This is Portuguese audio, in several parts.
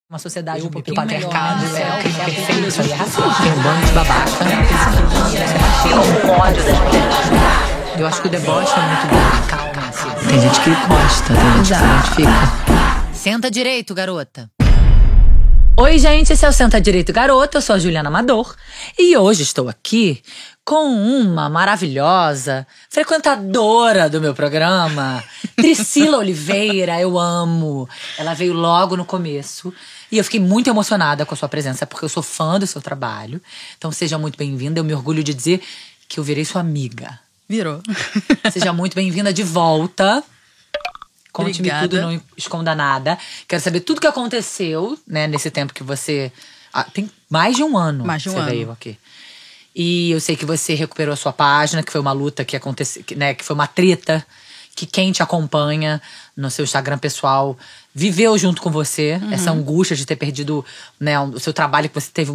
Uma sociedade um pouquinho patriarcado, melhor, crime perfeito, isso aí é racismo. Tem um bando de babaca. Eu acho que o deboche é muito bom. Calma, assim. Tem gente que gosta, tem gente que se identifica. Senta direito, garota. Oi, gente, esse é o Senta Direito, Garota. Eu sou a Juliana Amador. E hoje estou aqui com uma maravilhosa frequentadora do meu programa, Priscila Oliveira. Eu amo. Ela veio logo no começo. E eu fiquei muito emocionada com a sua presença, porque eu sou fã do seu trabalho. Então seja muito bem-vinda. Eu me orgulho de dizer que eu virei sua amiga. Virou. Seja muito bem-vinda de volta. Conte-me Obrigada. tudo, não esconda nada. Quero saber tudo que aconteceu, né, nesse tempo que você... tem mais de um ano Mais de um que você ano. veio aqui. E eu sei que você recuperou a sua página, que foi uma luta que aconteceu, né, que foi uma treta, que quem te acompanha no seu Instagram pessoal viveu junto com você. Essa angústia de ter perdido, né, o seu trabalho, que você teve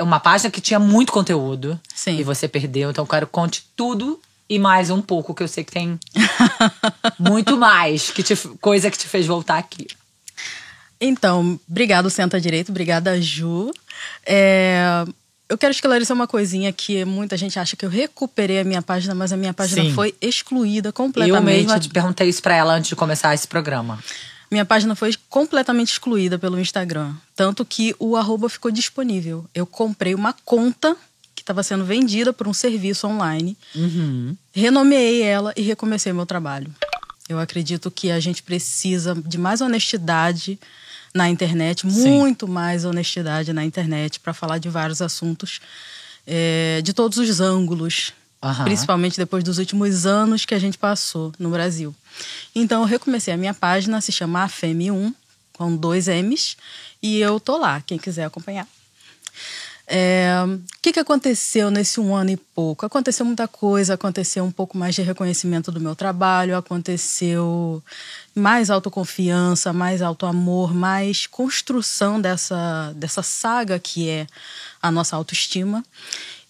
uma página que tinha muito conteúdo. Sim. E você perdeu. Então eu quero que conte tudo e mais um pouco, que eu sei que tem muito mais coisa que te fez voltar aqui. Então, obrigado, Senta Direito. Obrigada, Ju. Eu quero esclarecer uma coisinha que muita gente acha que eu recuperei a minha página, mas a minha página Sim. foi excluída completamente. Eu mesma te perguntei isso pra ela antes de começar esse programa. Minha página foi completamente excluída pelo Instagram. Tanto que o @ ficou disponível. Eu comprei uma conta que estava sendo vendida por um serviço online. Renomeei ela e recomecei meu trabalho. Eu acredito que a gente precisa de mais honestidade na internet, muito mais honestidade na internet para falar de vários assuntos, de todos os ângulos, principalmente depois dos últimos anos que a gente passou no Brasil. Então eu recomecei a minha página, se chama AFEM1, com 2 M's, e eu tô lá, quem quiser acompanhar. O que aconteceu nesse 1 ano e pouco? Aconteceu muita coisa, aconteceu um pouco mais de reconhecimento do meu trabalho, aconteceu mais autoconfiança, mais autoamor, mais construção dessa saga que é a nossa autoestima.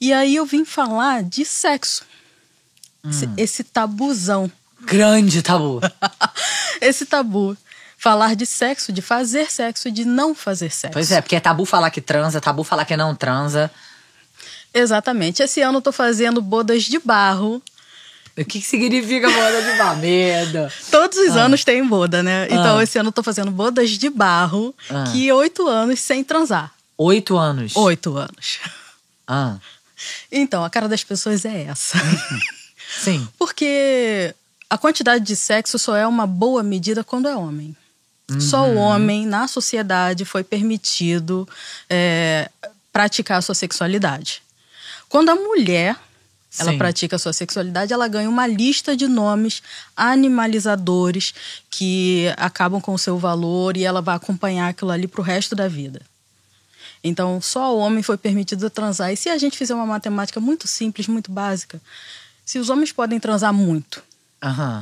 E aí eu vim falar de sexo. Esse tabuzão. Grande tabu. Esse tabu. Falar de sexo, de fazer sexo e de não fazer sexo. Pois é, porque é tabu falar que transa, tabu falar que não transa. Exatamente. Esse ano eu tô fazendo bodas de barro. O que significa boda de barro? Medo. Todos os anos tem boda, né? Então esse ano eu tô fazendo bodas de barro, que 8 anos sem transar. 8 anos? 8 anos. Então, a cara das pessoas é essa. Sim. Porque a quantidade de sexo só é uma boa medida quando é homem. Só o homem, na sociedade, foi permitido praticar a sua sexualidade. Quando a mulher ela pratica a sua sexualidade, ela ganha uma lista de nomes animalizadores que acabam com o seu valor e ela vai acompanhar aquilo ali pro resto da vida. Então, só o homem foi permitido transar. E se a gente fizer uma matemática muito simples, muito básica, se os homens podem transar muito,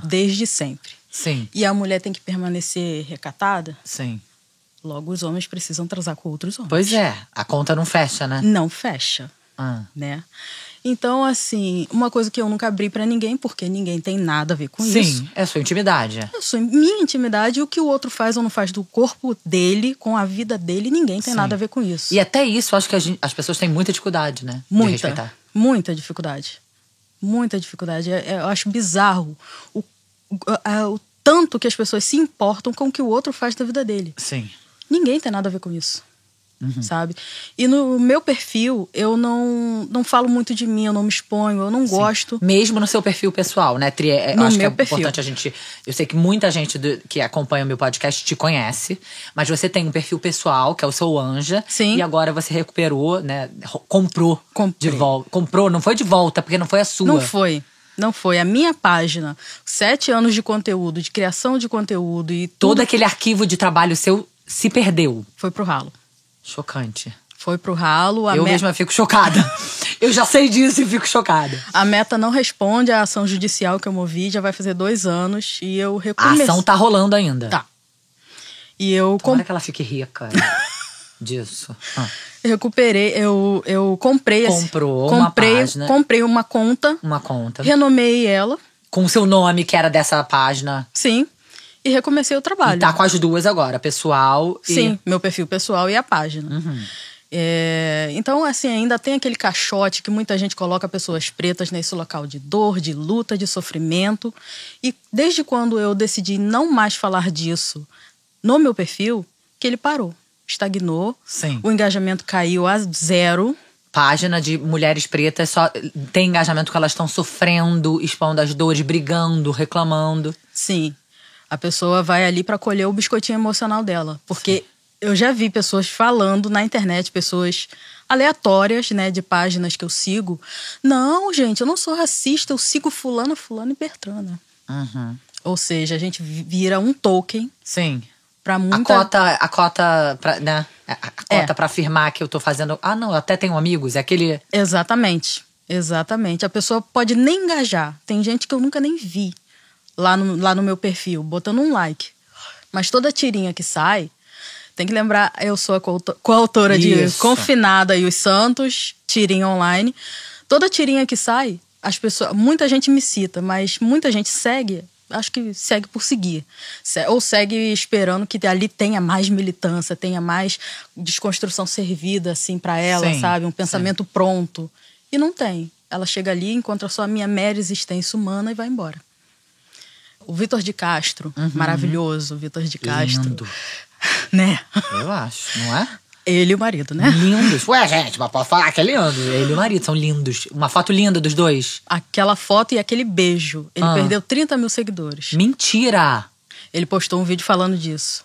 desde sempre, sim, e a mulher tem que permanecer recatada, sim, logo os homens precisam transar com outros homens. Pois é, a conta não fecha, né? Não fecha, né? Então, assim, uma coisa que eu nunca abri pra ninguém, porque ninguém tem nada a ver com isso. Sim, é sua intimidade. Minha intimidade, o que o outro faz ou não faz do corpo dele, com a vida dele, ninguém tem nada a ver com isso. E até isso, acho que as pessoas têm muita dificuldade, né? De respeitar. Muita dificuldade. Muita dificuldade. Eu acho bizarro o tanto que as pessoas se importam com o que o outro faz da vida dele. Sim. Ninguém tem nada a ver com isso. Sabe? E no meu perfil, eu não falo muito de mim, eu não me exponho, eu não gosto. Mesmo no seu perfil pessoal, né, Tri? No acho meu que é perfil. importante a gente... Eu sei que muita gente que acompanha o meu podcast te conhece, mas você tem um perfil pessoal, que é o seu Anja. Sim. E agora você recuperou, né? Comprou de Comprei. volta. Comprou, não foi de volta, porque não foi a sua. Não foi. A minha página, 7 anos de conteúdo, de criação de conteúdo e Todo aquele arquivo de trabalho seu se perdeu. foi pro ralo. Chocante. Foi pro ralo. Eu mesma fico chocada. Eu já sei disso e fico chocada. A Meta não responde à ação judicial que eu movi, já vai fazer 2 anos e eu A recomecei. ação tá rolando ainda. Tá. E eu Tomara que ela fique rica disso. recuperei, eu comprei Uma página. Comprei uma conta. Uma conta. Renomeei ela. Com o seu nome, que era dessa página. Sim. e recomecei o trabalho. E tá com as duas agora, pessoal e... Sim, meu perfil pessoal e a página. Então, assim, ainda tem aquele caixote que muita gente coloca pessoas pretas nesse local de dor, de luta, de sofrimento. E desde quando eu decidi não mais falar disso no meu perfil, que ele parou, estagnou. Sim. O engajamento caiu a 0. Página de mulheres pretas só tem engajamento que elas estão sofrendo, expondo as dores, brigando, reclamando. Sim. A pessoa vai ali para colher o biscoitinho emocional dela. Porque eu já vi pessoas falando na internet, pessoas aleatórias, né, de páginas que eu sigo. Não, gente, eu não sou racista, eu sigo fulano e Bertrana. Ou seja, a gente vira um token. Sim. Pra muita... A cota pra, né? A cota pra afirmar que eu tô fazendo... Ah, não, eu até tenho amigos, é aquele... Exatamente. A pessoa pode nem engajar. Tem gente que eu nunca nem vi lá no meu perfil, botando um like. Mas toda tirinha que sai... Tem que lembrar, eu sou a coautora de Confinada e os Santos, tirinha online. Toda tirinha que sai, muita gente me cita, mas muita gente segue, acho que segue por seguir. Ou segue esperando que ali tenha mais militância, tenha mais desconstrução servida, assim, pra ela, sabe? Um pensamento pronto. E não tem. Ela chega ali, encontra só a minha mera existência humana e vai embora. O Vitor de Castro, maravilhoso, Vitor de Castro. Lindo. Né? Eu acho, não é? Ele e o marido, né? Lindos. Ué, gente, mas pode falar que é lindo. Ele e o marido são lindos. Uma foto linda dos dois. Aquela foto e aquele beijo. Ele perdeu 30 mil seguidores. Mentira! Ele postou um vídeo falando disso.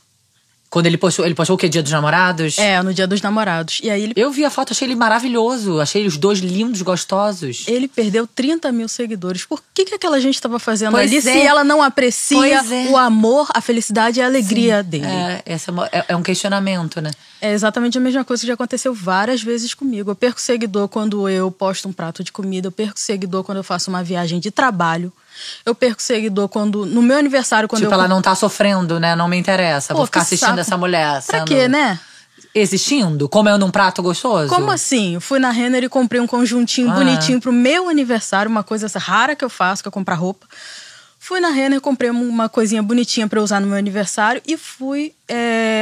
Quando ele postou o quê? Dia dos Namorados? É, no Dia dos Namorados. E aí ele... Eu vi a foto, achei ele maravilhoso. Achei os dois lindos, gostosos. Ele perdeu 30 mil seguidores. Por que aquela gente estava fazendo ali se ela não aprecia o amor, a felicidade e a alegria dele? Esse é um questionamento, né? É exatamente a mesma coisa que já aconteceu várias vezes comigo. Eu perco seguidor quando eu posto um prato de comida. Eu perco seguidor quando eu faço uma viagem de trabalho. Eu perco seguidor quando... No meu aniversário, quando ela não tá sofrendo, né? Não me interessa. Vou ficar assistindo essa mulher. Pra quê, né? Existindo? Comendo um prato gostoso? Como assim? Eu fui na Renner e comprei um conjuntinho bonitinho pro meu aniversário. Uma coisa rara que eu faço, que é comprar roupa. Fui na Renner, comprei uma coisinha bonitinha pra eu usar no meu aniversário. E fui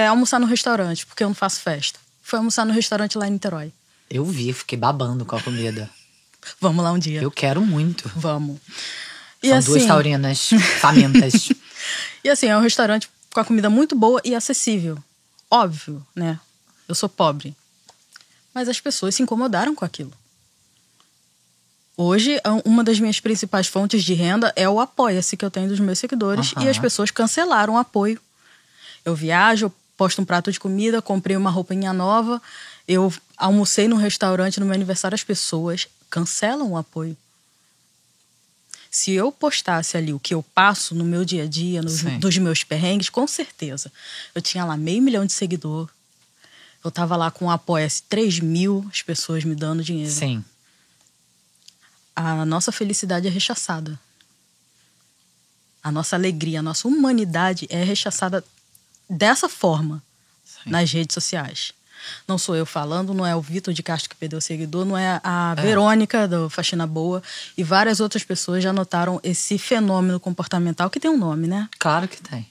almoçar no restaurante, porque eu não faço festa. Fui almoçar no restaurante lá em Niterói. Eu vi, fiquei babando com a comida. Vamos lá um dia. Eu quero muito. Vamos. São duas taurinas famintas. E assim, é um restaurante com a comida muito boa e acessível. Óbvio, né? Eu sou pobre. Mas as pessoas se incomodaram com aquilo. Hoje, uma das minhas principais fontes de renda é o Apoia-se que eu tenho dos meus seguidores. E as pessoas cancelaram o apoio. Eu viajo, eu posto um prato de comida, comprei uma roupinha nova. Eu almocei num restaurante no meu aniversário. As pessoas cancelam o apoio. Se eu postasse ali o que eu passo no meu dia a dia, dos meus perrengues, com certeza. Eu tinha lá 500 mil de seguidor. Eu tava lá com o Apoia-se 3 mil, as pessoas me dando dinheiro. Sim. A nossa felicidade é rechaçada. A nossa alegria, a nossa humanidade é rechaçada dessa forma nas redes sociais. Não sou eu falando, não é o Vitor de Castro que perdeu o seguidor, não é a Verônica do Faxina Boa. E várias outras pessoas já notaram esse fenômeno comportamental, que tem um nome, né? Claro que tem.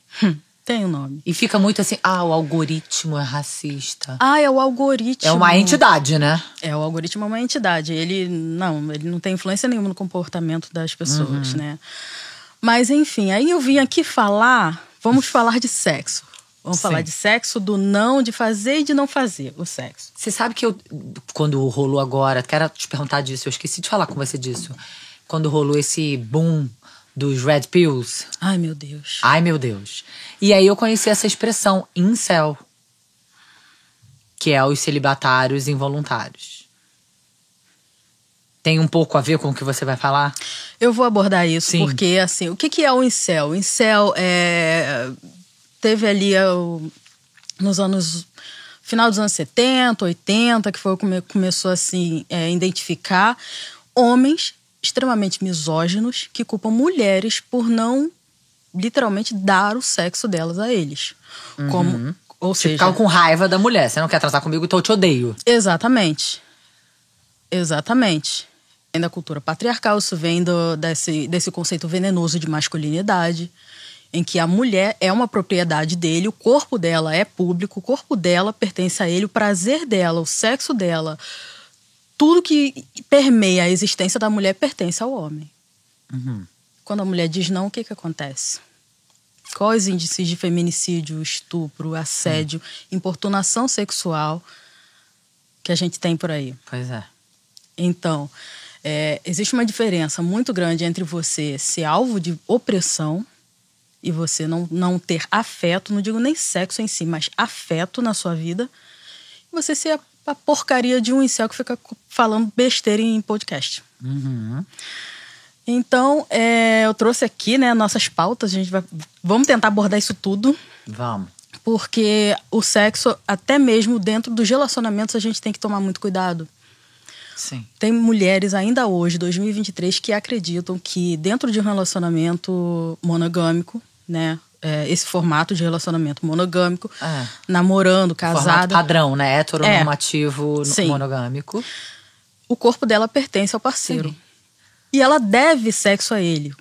Tem um nome. E fica muito assim, o algoritmo é racista. É o algoritmo. É uma entidade, né? O algoritmo é uma entidade. Ele não tem influência nenhuma no comportamento das pessoas, né? Mas, enfim, aí eu vim aqui vamos falar de sexo. Vamos falar de sexo, de fazer e de não fazer o sexo. Você sabe que quando rolou agora, quero te perguntar disso, eu esqueci de falar com você disso. Quando rolou esse boom dos Red Pills. Ai, meu Deus. E aí eu conheci essa expressão, incel. Que é os celibatários involuntários. Tem um pouco a ver com o que você vai falar? Eu vou abordar isso, porque assim, o que é o incel? O incel teve ali final dos anos 70, 80, que foi começou assim, identificar homens extremamente misóginos que culpam mulheres por não literalmente dar o sexo delas a eles. Ou seja, ficar com raiva da mulher. Você não quer transar comigo, então eu te odeio. Exatamente. Vem da cultura patriarcal, isso vem desse conceito venenoso de masculinidade. em que a mulher é uma propriedade dele, o corpo dela é público, o corpo dela pertence a ele, o prazer dela, o sexo dela, tudo que permeia a existência da mulher pertence ao homem. Quando a mulher diz não, o que acontece? Quais os índices de feminicídio, estupro, assédio, importunação sexual que a gente tem por aí? Pois é. Então, existe uma diferença muito grande entre você ser alvo de opressão e você não ter afeto, não digo nem sexo em si, mas afeto na sua vida, e você ser a porcaria de um incel que fica falando besteira em podcast. Então, eu trouxe aqui, né, nossas pautas. Vamos tentar abordar isso tudo. Vamos. Porque o sexo, até mesmo dentro dos relacionamentos, a gente tem que tomar muito cuidado. Sim. Tem mulheres ainda hoje, 2023, que acreditam que dentro de um relacionamento monogâmico, né, esse formato de relacionamento monogâmico, namorando, casada... Formato padrão, né? Heteronormativo, monogâmico. O corpo dela pertence ao parceiro. Sim. E ela deve sexo a ele.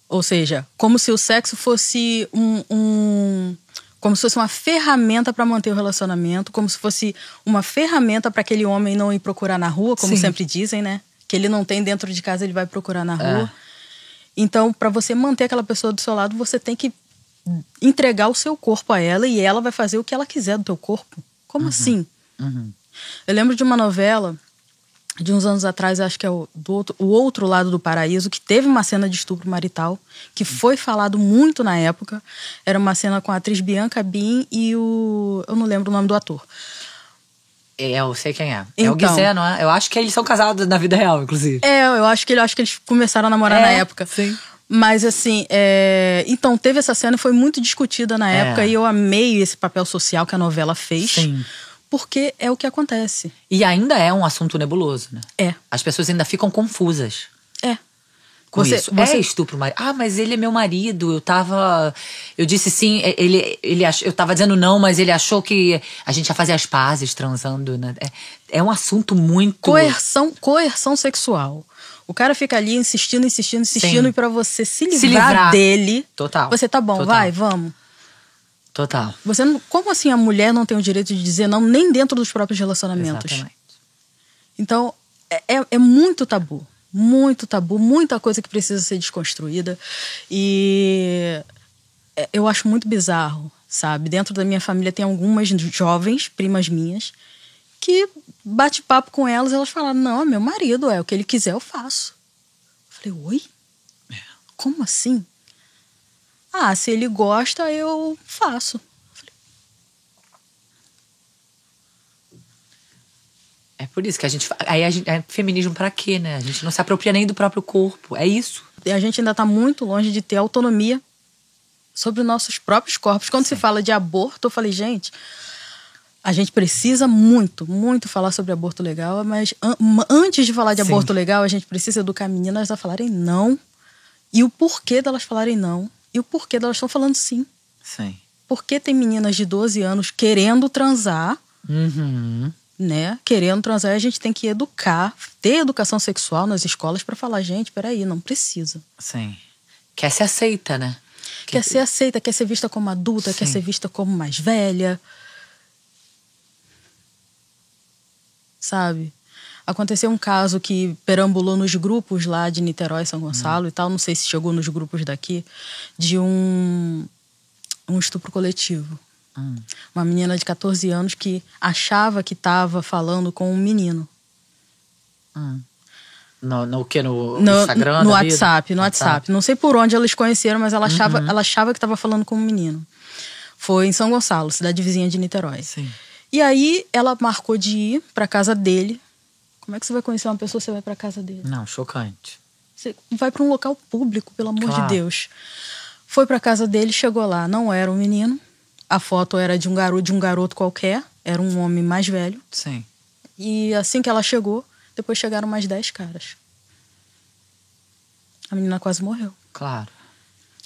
Ou seja, como se o sexo fosse como se fosse uma ferramenta para manter o relacionamento, como se fosse uma ferramenta para aquele homem não ir procurar na rua, como sempre dizem, né? Que ele não tem dentro de casa, ele vai procurar na rua. Então, para você manter aquela pessoa do seu lado, você tem que entregar o seu corpo a ela e ela vai fazer o que ela quiser do teu corpo. Como assim? Eu lembro de uma novela de uns anos atrás, acho que é o Outro Lado do Paraíso, que teve uma cena de estupro marital, que foi falado muito na época. Era uma cena com a atriz Bianca Bin e eu não lembro o nome do ator. Eu sei quem é. É o Guizé, não é? Eu acho que eles são casados na vida real, inclusive. Eu acho que eles começaram a namorar na época. Sim. Mas assim, então teve essa cena e foi muito discutida na época e eu amei esse papel social que a novela fez. Sim. Porque é o que acontece. E ainda é um assunto nebuloso, né? As pessoas ainda ficam confusas. Com isso. Você... É estupro, mas... mas ele é meu marido, eu disse sim, eu tava dizendo não, mas ele achou que a gente ia fazer as pazes transando, né? É um assunto muito... Coerção sexual. O cara fica ali insistindo, Sim. e pra você se livrar dele... Total. Você tá bom, vai, vamos. Total. Como assim a mulher não tem o direito de dizer não, nem dentro dos próprios relacionamentos? Exatamente. Então, é muito tabu. Muito tabu, muita coisa que precisa ser desconstruída. E eu acho muito bizarro, sabe? Dentro da minha família tem algumas jovens, primas minhas, que bate papo com elas falam, não, é meu marido, o que ele quiser eu faço. Eu falei, oi? Como assim? Se ele gosta, eu faço. É por isso que é feminismo pra quê, né? A gente não se apropria nem do próprio corpo. É isso. E a gente ainda tá muito longe de ter autonomia sobre os nossos próprios corpos. Quando se fala de aborto, eu falei, gente, a gente precisa muito, muito falar sobre aborto legal, mas antes de falar de aborto legal, a gente precisa educar meninas a falarem não. E o porquê delas falarem não. E o porquê delas estão falando sim. Sim. Porque tem meninas de 12 anos querendo transar, né? Querendo transar, a gente tem que educar, ter educação sexual nas escolas para falar, gente, peraí, não precisa. Sim. Quer ser aceita, né? Quer ser aceita, quer ser vista como adulta, quer ser vista como mais velha. Sabe? Aconteceu um caso que perambulou nos grupos lá de Niterói, São Gonçalo e tal, não sei se chegou nos grupos daqui, de um estupro coletivo. Uma menina de 14 anos que achava que estava falando com um menino. No que? No Instagram? No WhatsApp, WhatsApp. Não sei por onde eles conheceram, mas ela achava que estava falando com um menino. Foi em São Gonçalo, cidade vizinha de Niterói. Sim. E aí ela marcou de ir pra casa dele. Como é que você vai conhecer uma pessoa se você vai pra casa dele? Não, chocante. Você vai pra um local público, pelo amor de Deus. Foi pra casa dele, chegou lá. Não era um menino. A foto era de um garoto qualquer. Era um homem mais velho. Sim. E assim que ela chegou, depois chegaram mais 10 caras. A menina quase morreu. Claro.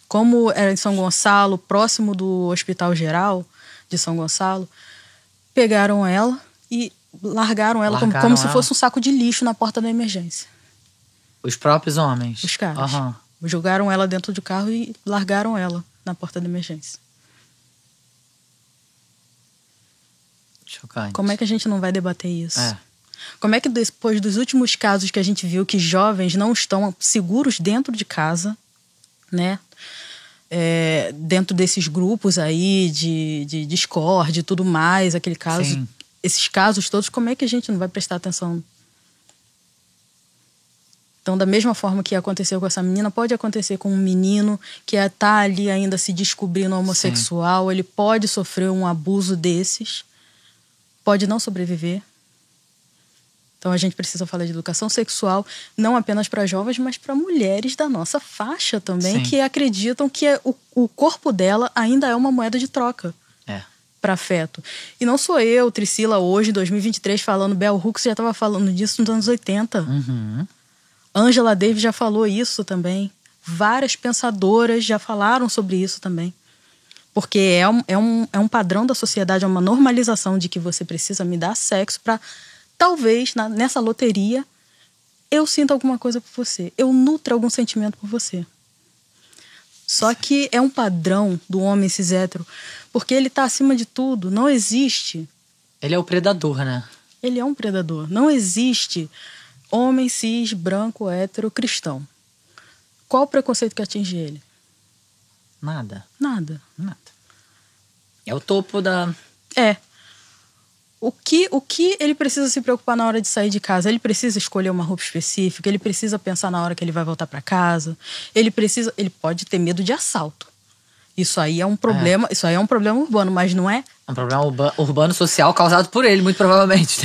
Como era em São Gonçalo, próximo do Hospital Geral de São Gonçalo, pegaram ela e largaram ela como se fosse um saco de lixo na porta da emergência. Os próprios homens? Os caras. Jogaram ela dentro do carro e largaram ela na porta da emergência. Chocante. Como é que a gente não vai debater isso? É. Como é que depois dos últimos casos que a gente viu que jovens não estão seguros dentro de casa, né? Dentro desses grupos aí de Discord e tudo mais, aquele caso, Sim. Esses casos todos, como é que a gente não vai prestar atenção? Então, da mesma forma que aconteceu com essa menina, pode acontecer com um menino que está ali ainda se descobrindo homossexual. Sim. Ele pode sofrer um abuso desses, pode não sobreviver. Então, a gente precisa falar de educação sexual, não apenas para jovens, mas para mulheres da nossa faixa também, Sim. que acreditam que o corpo dela ainda é uma moeda de troca para afeto. E não sou eu, Tricila, hoje, em 2023, falando. Bell Hooks já estava falando disso nos anos 80. Uhum. Angela Davis já falou isso também. Várias pensadoras já falaram sobre isso também. Porque é um padrão da sociedade, é uma normalização de que você precisa me dar sexo para... Talvez, nessa loteria, eu sinta alguma coisa por você. Eu nutro algum sentimento por você. Só que é um padrão do homem cis hétero, porque ele tá acima de tudo. Não existe... Ele é o predador, né? Ele é um predador. Não existe homem cis, branco, hétero, cristão. Qual o preconceito que atinge ele? Nada. Nada. É o topo da... O que ele precisa se preocupar na hora de sair de casa? Ele precisa escolher uma roupa específica, ele precisa pensar na hora que ele vai voltar para casa, ele pode ter medo de assalto. Isso aí é um problema, Isso aí é um problema urbano, mas não é... É um problema urbano social causado por ele, muito provavelmente.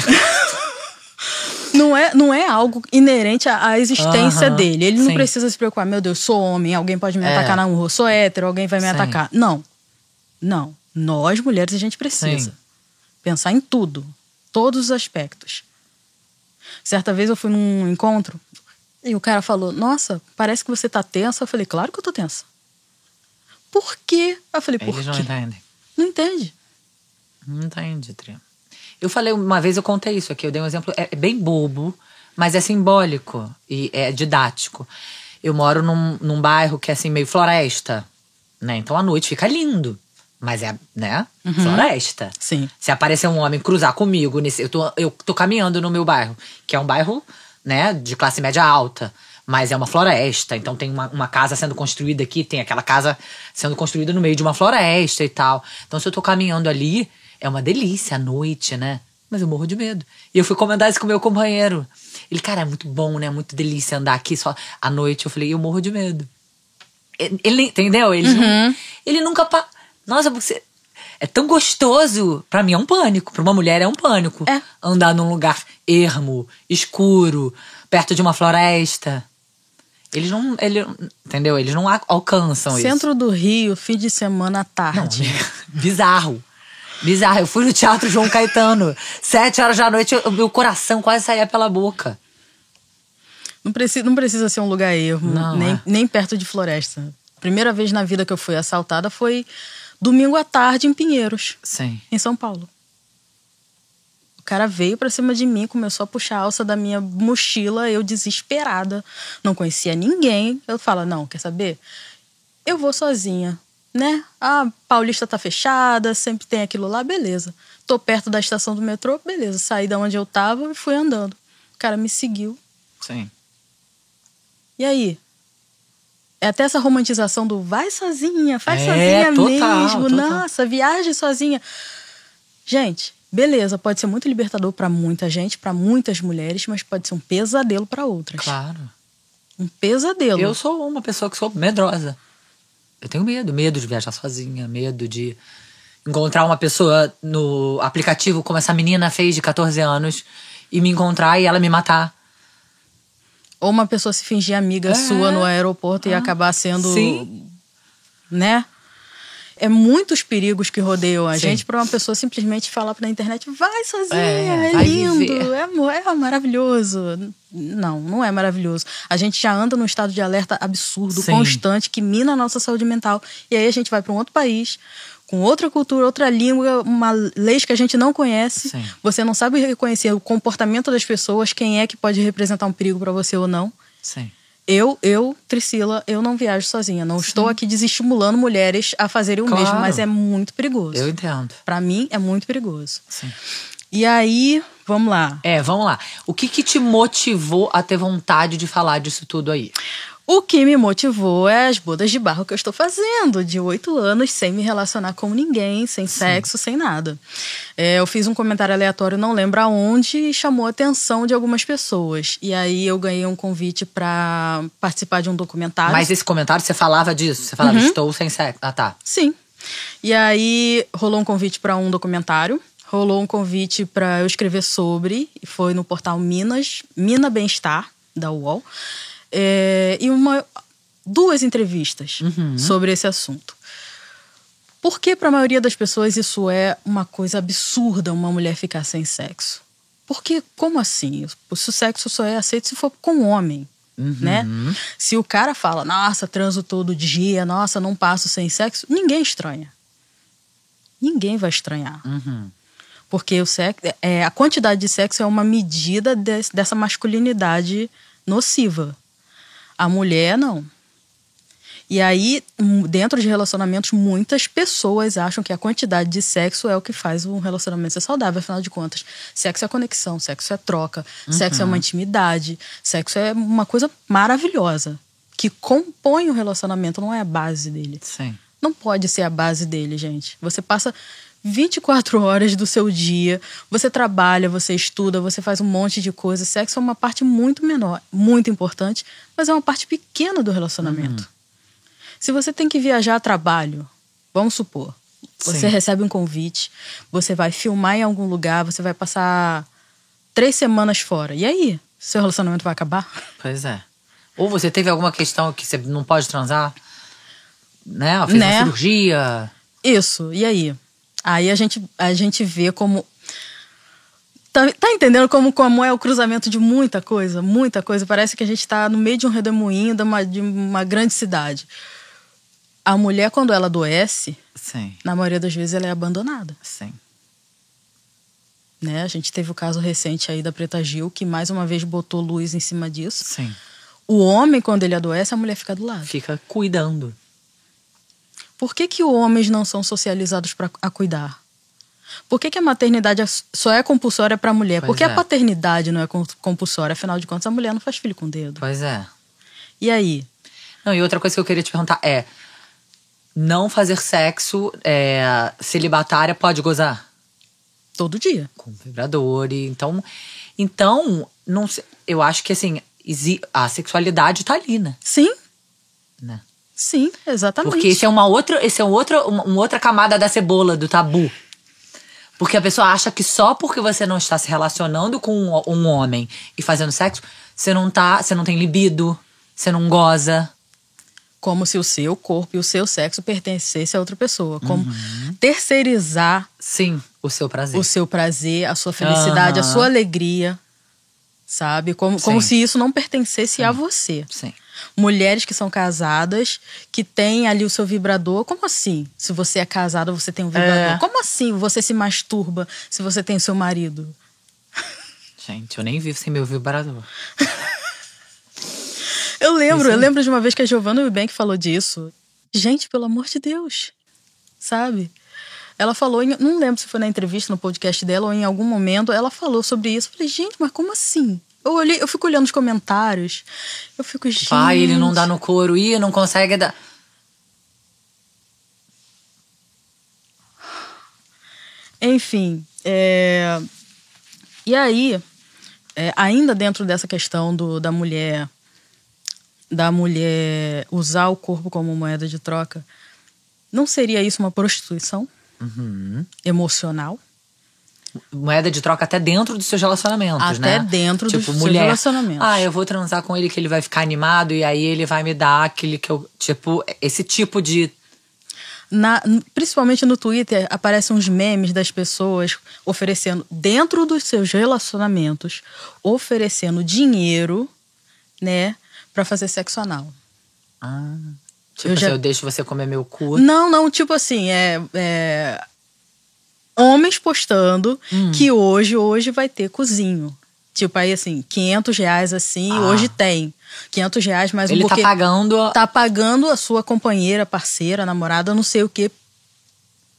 Não é algo inerente à existência dele. Ele não precisa se preocupar, meu Deus, sou homem, alguém pode me atacar na rua, sou hétero, alguém vai me atacar. Não. Nós, mulheres, a gente precisa pensar em tudo, todos os aspectos. Certa vez eu fui num encontro e o cara falou, nossa, parece que você tá tensa. Eu falei, claro que eu tô tensa. Por quê? Eu falei, por quê? Eles não entendem. Não entende. Não entende, Tri. Eu falei, uma vez eu contei isso aqui, eu dei um exemplo, é bem bobo, mas é simbólico e é didático. Eu moro num bairro que é assim, meio floresta, né? Então à noite fica lindo. Mas né? Floresta. Sim. Se aparecer um homem cruzar comigo, eu tô caminhando no meu bairro, que é um bairro, né, de classe média alta, mas é uma floresta. Então tem uma casa sendo construída aqui, tem aquela casa sendo construída no meio de uma floresta e tal. Então se eu tô caminhando ali, é uma delícia à noite, né? Mas eu morro de medo. E eu fui comentar isso com o meu companheiro. Ele, cara, é muito bom, né? Muito delícia andar aqui só à noite. Eu falei, eu morro de medo. Ele entendeu? Ele nunca... Nossa, você... É tão gostoso. Pra mim é um pânico. Pra uma mulher é um pânico. Andar num lugar ermo, escuro, perto de uma floresta. Entendeu? Eles não alcançam isso. Centro do Rio, fim de semana à tarde. Não, bizarro. Eu fui no Teatro João Caetano. 7 horas da noite, meu coração quase saía pela boca. Não precisa ser um lugar ermo, nem perto de floresta. Primeira vez na vida que eu fui assaltada foi domingo à tarde em Pinheiros. Sim. Em São Paulo. O cara veio pra cima de mim, começou a puxar a alça da minha mochila, eu desesperada. Não conhecia ninguém. Eu falo, não, quer saber? Eu vou sozinha, né? A Paulista tá fechada, sempre tem aquilo lá, beleza. Tô perto da estação do metrô, beleza. Saí da onde eu tava e fui andando. O cara me seguiu. Sim. E aí? É até essa romantização do vai sozinha, faz sozinha mesmo. Nossa, viaje sozinha. Gente, beleza, pode ser muito libertador pra muita gente, pra muitas mulheres, mas pode ser um pesadelo pra outras. Claro. Um pesadelo. Eu sou uma pessoa que sou medrosa. Eu tenho medo de viajar sozinha, medo de encontrar uma pessoa no aplicativo como essa menina fez de 14 anos e me encontrar e ela me matar. Ou uma pessoa se fingir amiga sua no aeroporto e acabar sendo... Sim. Né? É muitos perigos que rodeiam a gente pra uma pessoa simplesmente falar na internet, vai sozinha, é lindo, é maravilhoso. Não é maravilhoso. A gente já anda num estado de alerta absurdo, constante, que mina a nossa saúde mental. E aí a gente vai pra um outro país, com outra cultura, outra língua, uma leis que a gente não conhece. Sim. Você não sabe reconhecer o comportamento das pessoas, quem é que pode representar um perigo pra você ou não. Sim. Priscila, eu não viajo sozinha. Não estou aqui desestimulando mulheres a fazerem o mesmo, mas é muito perigoso. Eu entendo. Pra mim, é muito perigoso. Sim. E aí, vamos lá. Vamos lá. O que te motivou a ter vontade de falar disso tudo aí? O que me motivou é as bodas de barro que eu estou fazendo, de 8 anos, sem me relacionar com ninguém, sem sexo, sem nada. Eu fiz um comentário aleatório, não lembro aonde, e chamou a atenção de algumas pessoas. E aí eu ganhei um convite para participar de um documentário. Mas esse comentário, você falava disso? Você falava, estou sem sexo? Ah, tá. Sim. E aí rolou um convite para um documentário. Rolou um convite para eu escrever sobre, e foi no portal Mina Bem-Estar, da UOL. E duas entrevistas sobre esse assunto. Por que para a maioria das pessoas isso é uma coisa absurda, uma mulher ficar sem sexo? Porque, como assim? O sexo só é aceito se for com homem, né? Se o cara fala, nossa, transo todo dia, nossa, não passo sem sexo, ninguém estranha. Ninguém vai estranhar. Porque o sexo, a quantidade de sexo é uma medida dessa masculinidade nociva. A mulher, não. E aí, dentro de relacionamentos, muitas pessoas acham que a quantidade de sexo é o que faz um relacionamento ser saudável. Afinal de contas, sexo é conexão, sexo é troca, sexo é uma intimidade, sexo é uma coisa maravilhosa, que compõe o relacionamento, não é a base dele. Sim. Não pode ser a base dele, gente. Você passa 24 horas do seu dia, você trabalha, você estuda, você faz um monte de coisa. Sexo é uma parte muito menor, muito importante, mas é uma parte pequena do relacionamento. Se você tem que viajar a trabalho, vamos supor, você recebe um convite, você vai filmar em algum lugar, você vai passar 3 semanas fora. E aí? Seu relacionamento vai acabar? Pois é. Ou você teve alguma questão que você não pode transar, né? Fez uma cirurgia. Isso, e aí? Aí a gente vê como... Tá entendendo como é o cruzamento de muita coisa? Muita coisa. Parece que a gente tá no meio de um redemoinho de uma grande cidade. A mulher, quando ela adoece, na maioria das vezes ela é abandonada. Sim. Né? A gente teve o caso recente aí da Preta Gil, que mais uma vez botou luz em cima disso. Sim. O homem, quando ele adoece, a mulher fica do lado. Fica cuidando. Por que homens não são socializados a cuidar? Por que a maternidade só é compulsória para a mulher? Por que a paternidade não é compulsória? Afinal de contas, a mulher não faz filho com o dedo. Pois é. E aí? Não, e outra coisa que eu queria te perguntar é... Não fazer sexo celibatária pode gozar? Todo dia. Com vibrador. Então não sei, eu acho que assim, a sexualidade tá ali, né? Sim. Né? Sim, exatamente. Porque esse é uma outra camada da cebola, do tabu. Porque a pessoa acha que só porque você não está se relacionando com um homem e fazendo sexo, você não tem libido, você não goza. Como se o seu corpo e o seu sexo pertencesse a outra pessoa. Como terceirizar... Sim, o seu prazer. O seu prazer, a sua felicidade, a sua alegria. Sabe? Como se isso não pertencesse a você. Sim. Mulheres que são casadas, que têm ali o seu vibrador. Como assim? Se você é casada, você tem um vibrador. Como assim você se masturba se você tem seu marido? Gente, eu nem vivo sem meu vibrador. Eu lembro de uma vez que a Giovanna Eubank falou disso. Gente, pelo amor de Deus. Sabe? Ela falou, não lembro se foi na entrevista, no podcast dela, ou em algum momento, ela falou sobre isso. Eu falei, gente, mas como assim? Eu fico olhando os comentários. Eu fico, gente... Pai, ele não dá no couro. Não consegue dar... Enfim. E aí, ainda dentro dessa questão da mulher usar o corpo como moeda de troca, não seria isso uma prostituição emocional? Moeda de troca até dentro dos seus relacionamentos, né? Até dentro dos seus relacionamentos. Eu vou transar com ele que ele vai ficar animado e aí ele vai me dar aquele que eu... Tipo, esse tipo de... Principalmente no Twitter, aparecem uns memes das pessoas oferecendo, dentro dos seus relacionamentos, oferecendo dinheiro, né, pra fazer sexo anal. Tipo eu deixo você comer meu cu. Não, tipo assim, homens postando que hoje vai ter cozinho. Tipo, aí assim, R$500 assim, hoje tem. R$500 mais um Ele buquê. tá pagando... Tá pagando a sua companheira, parceira, namorada, não sei o quê,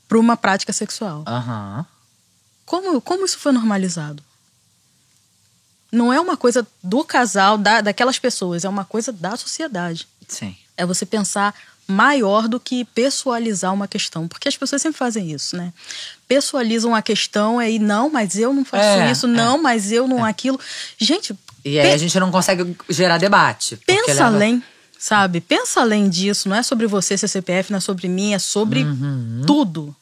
pra uma prática sexual. Aham. Como isso foi normalizado? Não é uma coisa do casal, daquelas pessoas, é uma coisa da sociedade. Sim. É você pensar maior do que pessoalizar uma questão. Porque as pessoas sempre fazem isso, né? Pessoalizam a questão aí, não, mas eu não faço isso, não, mas eu não aquilo. Gente... E aí a gente não consegue gerar debate. Pensa além, sabe? Pensa além disso. Não é sobre você ser CPF, não é sobre mim, é sobre tudo.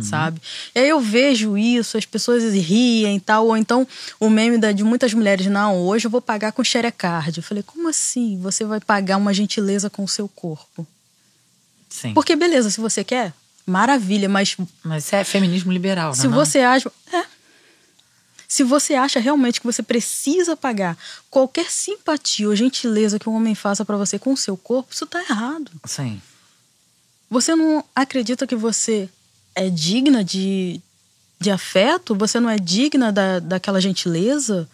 Sabe? E aí eu vejo isso, as pessoas riem e tal, ou então o meme de muitas mulheres, não, hoje eu vou pagar com xerecard. Eu falei, como assim você vai pagar uma gentileza com o seu corpo? Sim. Porque beleza, se você quer, maravilha, mas isso é feminismo liberal, se você acha... Se você acha realmente que você precisa pagar qualquer simpatia ou gentileza que um homem faça pra você com o seu corpo, isso tá errado. Sim. Você não acredita que você é digna de afeto? Você não é digna daquela gentileza?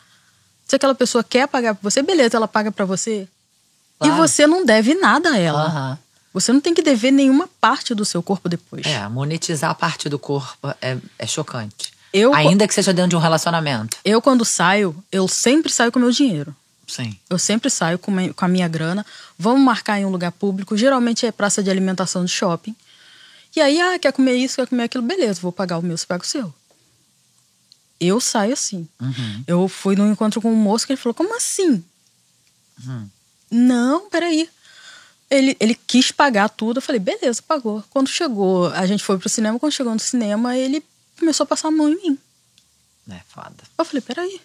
Se aquela pessoa quer pagar por você, beleza, ela paga pra você. Claro. E você não deve nada a ela. Você não tem que dever nenhuma parte do seu corpo depois. Monetizar a parte do corpo é chocante. Ainda que seja dentro de um relacionamento. Eu, quando saio, eu sempre saio com o meu dinheiro. Sim. Eu sempre saio com a minha grana. Vamos marcar em um lugar público. Geralmente é praça de alimentação de shopping. E aí, quer comer isso, quer comer aquilo. Beleza, vou pagar o meu, você paga o seu. Eu saio assim. Eu fui num encontro com um moço que ele falou, como assim? Não, peraí. Ele quis pagar tudo. Eu falei, beleza, pagou. Quando chegou, a gente foi pro cinema. Quando chegou no cinema, ele começou a passar a mão em mim. É foda. Eu falei, peraí.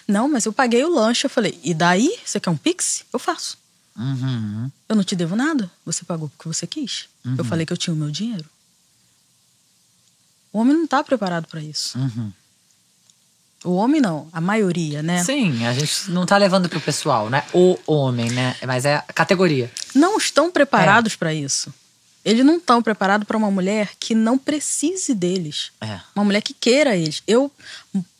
Não, mas eu paguei o lanche. Eu falei, e daí? Você quer um Pix? Eu faço. Eu não te devo nada. Você pagou porque você quis. Eu falei que eu tinha o meu dinheiro. O homem não tá preparado pra isso. O homem não, a maioria, né? Sim, a gente não tá levando pro pessoal, né? O homem, né? Mas é a categoria. Não estão preparados pra isso. Eles não estão preparados para uma mulher que não precise deles. Uma mulher que queira eles.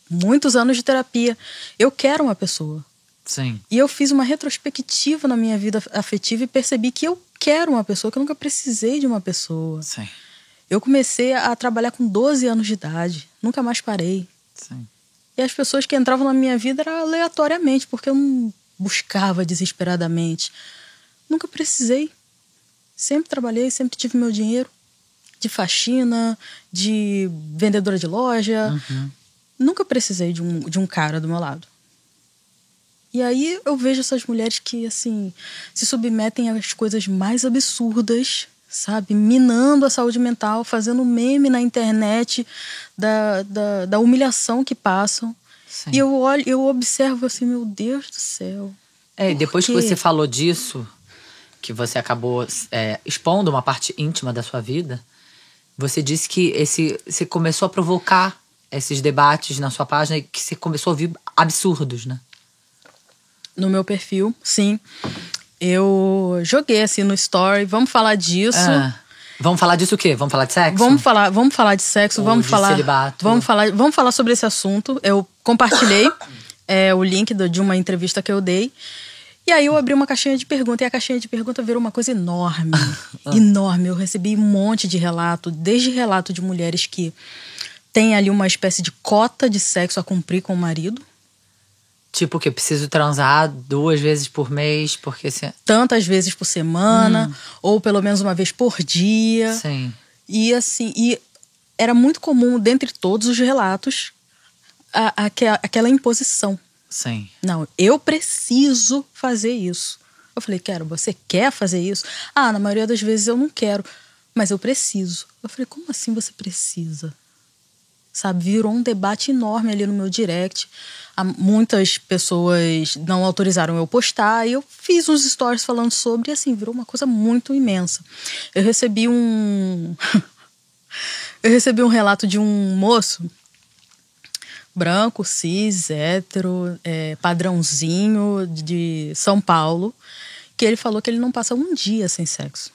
Muitos anos de terapia, eu quero uma pessoa. Sim. E eu fiz uma retrospectiva na minha vida afetiva e percebi que eu quero uma pessoa, que eu nunca precisei de uma pessoa. Sim. Eu comecei a trabalhar com 12 anos de idade. Nunca mais parei. Sim. E as pessoas que entravam na minha vida era aleatoriamente, porque eu não buscava desesperadamente. Nunca precisei. Sempre trabalhei, sempre tive meu dinheiro. De faxina, de vendedora de loja. Nunca precisei de um cara do meu lado. E aí eu vejo essas mulheres que, assim, se submetem às coisas mais absurdas, sabe? Minando a saúde mental, fazendo meme na internet da humilhação que passam. Sim. E eu olho, eu observo assim, meu Deus do céu. E depois que você falou disso, que você acabou expondo uma parte íntima da sua vida, você disse que você começou a provocar esses debates na sua página e que você começou a ouvir absurdos, né? No meu perfil, sim. Eu joguei assim no story, vamos falar disso. Vamos falar disso o quê? Vamos falar de sexo? Vamos falar de sexo, vamos falar celibato. Vamos falar sobre esse assunto. Eu compartilhei o link de uma entrevista que eu dei. E aí eu abri uma caixinha de perguntas. E a caixinha de perguntas virou uma coisa enorme. Enorme. Eu recebi um monte de relato. Desde relato de mulheres que têm ali uma espécie de cota de sexo a cumprir com o marido. Tipo que eu preciso transar 2 vezes por mês, porque... Tantas vezes por semana, ou pelo menos uma vez por dia. Sim. E assim, era muito comum, dentre todos os relatos, aquela imposição. Sim. Não, eu preciso fazer isso. Eu falei, você quer fazer isso? Na maioria das vezes eu não quero, mas eu preciso. Eu falei, como assim você precisa? Sabe, virou um debate enorme ali no meu direct. Muitas pessoas não autorizaram eu postar. E eu fiz uns stories falando sobre. E assim, virou uma coisa muito imensa. Eu recebi um relato de um moço branco, cis, hétero, padrãozinho de São Paulo, que ele falou que ele não passa um dia sem sexo.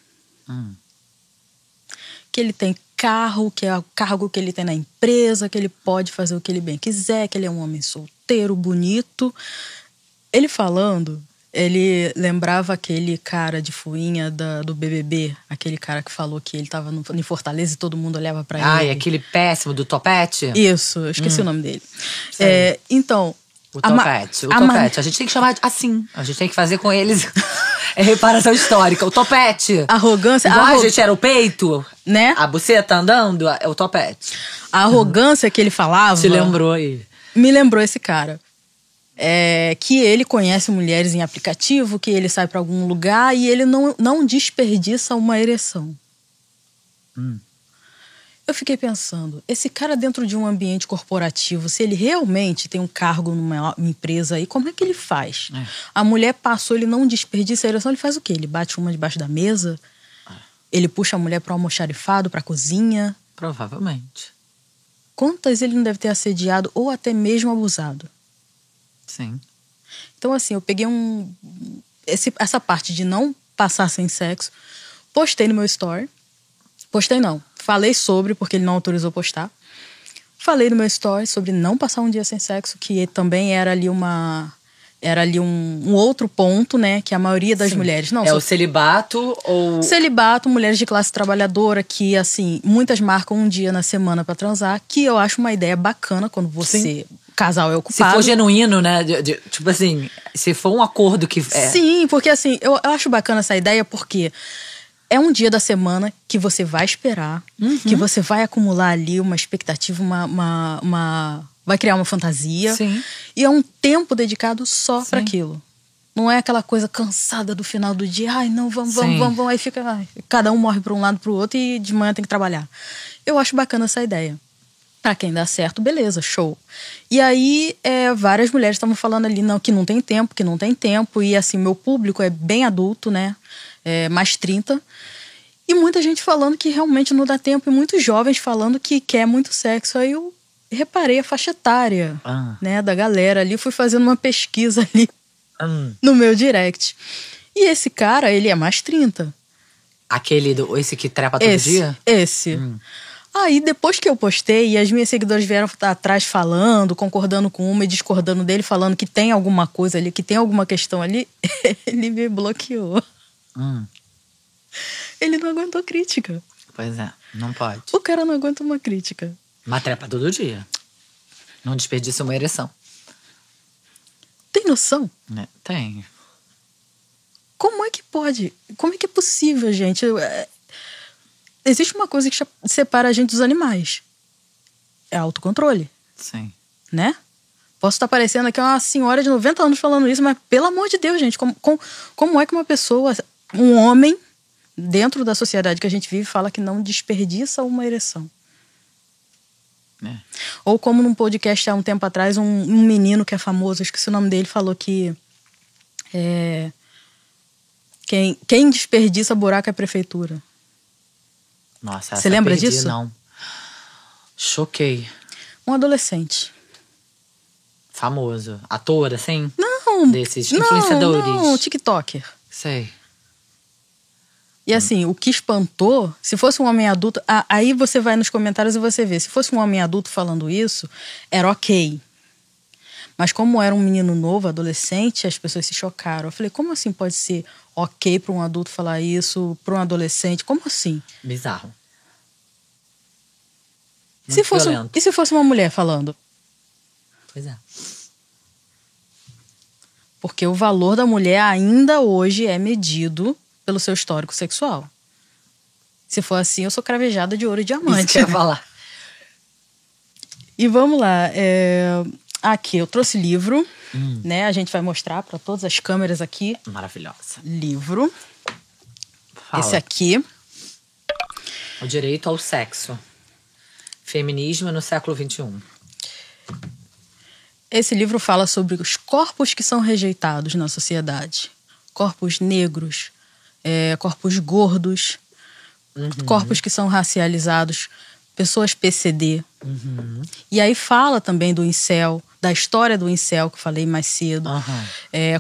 Que ele tem carro, que é o cargo que ele tem na empresa, que ele pode fazer o que ele bem quiser, que ele é um homem solteiro, solteiro, bonito. Ele falando, ele lembrava aquele cara de fuinha do BBB, aquele cara que falou que ele tava em Fortaleza e todo mundo olhava pra ele. Ai, aquele péssimo do topete? Isso, eu esqueci o nome dele. Então… O topete, a gente tem que chamar assim. A gente tem que fazer com eles… É reparação histórica, o topete. Arrogância. Igual a gente era o peito, né? A buceta andando, é o topete. A arrogância que ele falava… Te lembrou aí. Me lembrou esse cara. Que ele conhece mulheres em aplicativo, que ele sai pra algum lugar e ele não desperdiça uma ereção. Eu fiquei pensando, esse cara dentro de um ambiente corporativo, se ele realmente tem um cargo numa empresa aí, como é que ele faz? A mulher passou, ele não desperdiça a ereção, ele faz o quê? Ele bate uma debaixo da mesa? Ele puxa a mulher para almoxarifado, pra cozinha? Provavelmente. Quantas ele não deve ter assediado ou até mesmo abusado? Sim. Então assim, eu peguei essa parte de não passar sem sexo, postei no meu story. Postei não. Falei sobre, porque ele não autorizou postar. Falei no meu story sobre não passar um dia sem sexo, que também era ali um outro ponto, né? Que a maioria das mulheres… Não, o celibato ou… Celibato, mulheres de classe trabalhadora, que assim, muitas marcam um dia na semana pra transar, que eu acho uma ideia bacana quando você… Sim. Casal é ocupado. Se for genuíno, né? Tipo assim, se for um acordo que… Sim, porque assim, eu acho bacana essa ideia porque… É um dia da semana que você vai esperar, que você vai acumular ali uma expectativa, vai criar uma fantasia. Sim. E é um tempo dedicado só para aquilo. Não é aquela coisa cansada do final do dia. Ai, não, vamos. Aí fica… cada um morre para um lado para o outro e de manhã tem que trabalhar. Eu acho bacana essa ideia. Pra quem dá certo, beleza, show. E aí, várias mulheres estavam falando ali que não tem tempo. E assim, meu público é bem adulto, né? Mais 30. E muita gente falando que realmente não dá tempo. E muitos jovens falando que quer muito sexo. Aí eu reparei a faixa etária, né, da galera ali. Fui fazendo uma pesquisa ali no meu direct. E esse cara, ele é mais 30. Esse que trepa todo dia? Esse. Aí, depois que eu postei, e as minhas seguidoras vieram atrás falando, concordando com uma e discordando dele, falando que tem alguma coisa ali, que tem alguma questão ali, ele me bloqueou. Ele não aguentou crítica. Pois é, não pode. O cara não aguenta uma crítica. Mas trepa todo dia. Não desperdiça uma ereção. Tem noção? Tem. Como é que pode? Como é que é possível, gente? Existe uma coisa que separa a gente dos animais. É autocontrole. Sim. Né? Posso estar parecendo aqui uma senhora de 90 anos falando isso, mas pelo amor de Deus, gente, como é que uma pessoa, um homem, dentro da sociedade que a gente vive, fala que não desperdiça uma ereção? Ou como num podcast há um tempo atrás, um menino que é famoso, esqueci o nome dele, falou que quem desperdiça buraco é a prefeitura. Nossa, você lembra disso? Não. Choquei. Um adolescente. Famoso. Ator, assim? Não. Desses influenciadores. Não, tiktoker. Sei. E assim, o que espantou, se fosse um homem adulto… aí você vai nos comentários e você vê. Se fosse um homem adulto falando isso, era ok. Mas como era um menino novo, adolescente, as pessoas se chocaram. Eu falei, como assim pode ser ok para um adulto falar isso, para um adolescente? Como assim? Bizarro. E se fosse uma mulher falando? Pois é. Porque o valor da mulher ainda hoje é medido pelo seu histórico sexual. Se for assim, eu sou cravejada de ouro e diamante. Isso que eu ia falar. E vamos lá. Aqui, eu trouxe livro, né? A gente vai mostrar para todas as câmeras aqui. Maravilhosa. Livro. Fala. Esse aqui. O Direito ao Sexo. Feminismo no século XXI. Esse livro fala sobre os corpos que são rejeitados na sociedade. Corpos negros, corpos gordos, corpos que são racializados, pessoas PCD. E aí fala também do incel, da história do incel que eu falei mais cedo.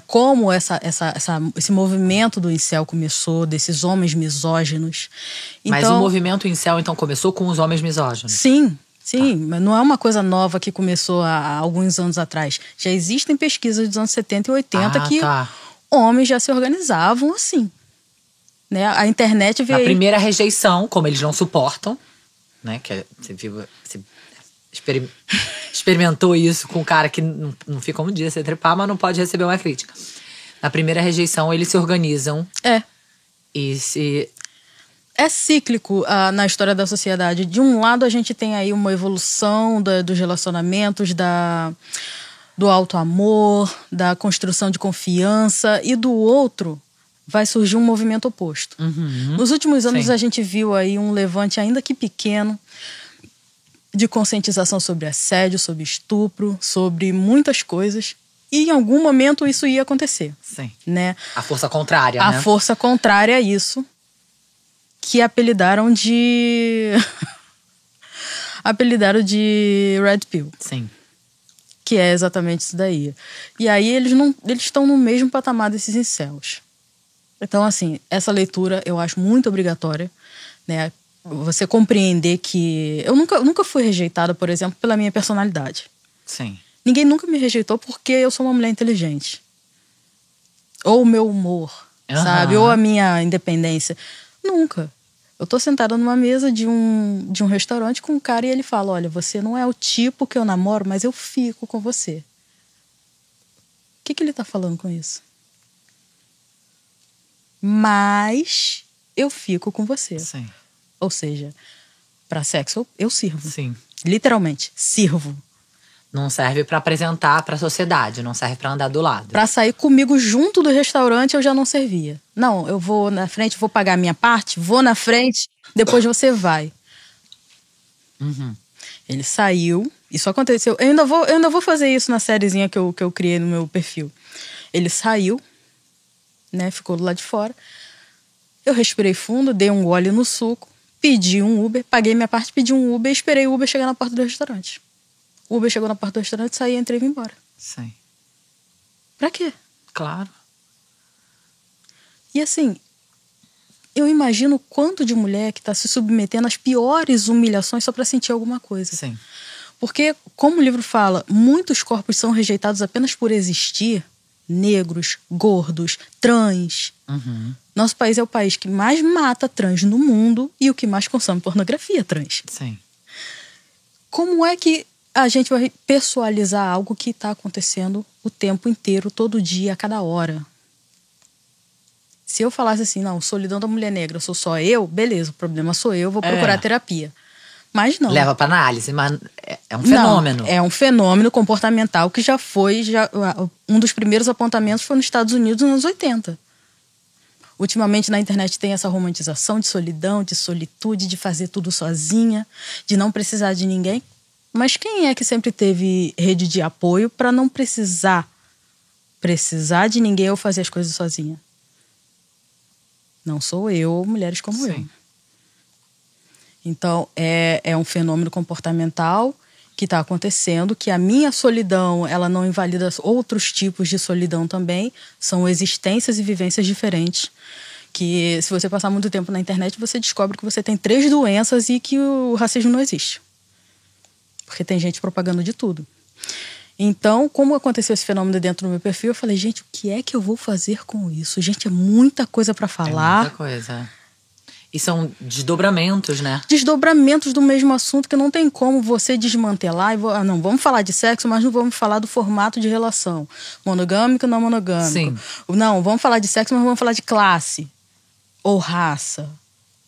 Como esse movimento do incel começou, desses homens misóginos. Mas o movimento incel, então, começou com os homens misóginos? Sim. Sim, mas não é uma coisa nova que começou há alguns anos atrás. Já existem pesquisas dos anos 70 e 80 que homens já se organizavam assim. Né? A internet veio. Na primeira rejeição, como eles não suportam, né? Que você experimentou isso com um cara que não fica um dia sem trepar, mas não pode receber uma crítica. Na primeira rejeição, eles se organizam. E se... É cíclico na história da sociedade. De um lado, a gente tem aí uma evolução dos relacionamentos, do auto-amor, da construção de confiança. E do outro, vai surgir um movimento oposto. Nos últimos anos, a gente viu aí um levante, ainda que pequeno, de conscientização sobre assédio, sobre estupro, sobre muitas coisas. E em algum momento isso ia acontecer. Sim. Né? A força contrária, né? A força contrária a isso, que apelidaram de... apelidaram de Red Pill. Sim. Que é exatamente isso daí. E aí eles estão no mesmo patamar desses incels. Então, assim, essa leitura eu acho muito obrigatória, né? Você compreender que... Eu nunca fui rejeitada, por exemplo, pela minha personalidade. Sim. Ninguém nunca me rejeitou porque eu sou uma mulher inteligente. Ou o meu humor, sabe? Ou a minha independência. Nunca. Eu tô sentada numa mesa de um restaurante com um cara e ele fala, olha, você não é o tipo que eu namoro, mas eu fico com você. O que ele tá falando com isso? Mas eu fico com você. Sim. Ou seja, pra sexo eu sirvo. Sim. Literalmente, sirvo. Não serve pra apresentar pra sociedade, não serve pra andar do lado. Pra sair comigo junto do restaurante eu já não servia. Não, eu vou na frente, vou pagar a minha parte, vou na frente, depois você vai. Ele saiu, isso aconteceu. Eu ainda vou fazer isso na sériezinha que eu criei no meu perfil. Ele saiu, né, ficou do lado de fora. Eu respirei fundo, dei um gole no suco, pedi um Uber, paguei minha parte, pedi um Uber e esperei o Uber chegar na porta do restaurante. O Uber chegou na porta do restaurante, saí, entrei e vim embora. Sim. Pra quê? Claro. E assim, eu imagino o quanto de mulher que tá se submetendo às piores humilhações só pra sentir alguma coisa. Sim. Porque, como o livro fala, muitos corpos são rejeitados apenas por existir. Negros, gordos, trans. Nosso país é o país que mais mata trans no mundo e o que mais consome pornografia trans. Sim. Como é que a gente vai pessoalizar algo que está acontecendo o tempo inteiro, todo dia, a cada hora? Se eu falasse assim, não, solidão da mulher negra, sou só eu, beleza, o problema sou eu, vou procurar terapia. Mas não. Leva pra análise, mas é um fenômeno. Não, é um fenômeno comportamental que já foi... um dos primeiros apontamentos foi nos Estados Unidos nos anos 80. Ultimamente na internet tem essa romantização de solidão, de solitude, de fazer tudo sozinha, de não precisar de ninguém. Mas quem é que sempre teve rede de apoio para não precisar de ninguém ou fazer as coisas sozinha? Não sou eu ou mulheres como eu. Então, é um fenômeno comportamental que está acontecendo, que a minha solidão, ela não invalida outros tipos de solidão também. São existências e vivências diferentes. Que se você passar muito tempo na internet, você descobre que você tem 3 doenças e que o racismo não existe. Porque tem gente propagando de tudo. Então, como aconteceu esse fenômeno dentro do meu perfil, eu falei, gente, o que é que eu vou fazer com isso? Gente, é muita coisa para falar. É muita coisa. E são desdobramentos, né? Desdobramentos do mesmo assunto que não tem como você desmantelar e não, vamos falar de sexo, mas não vamos falar do formato de relação. Monogâmico, não monogâmico. Sim. Não, vamos falar de sexo, mas vamos falar de classe ou raça.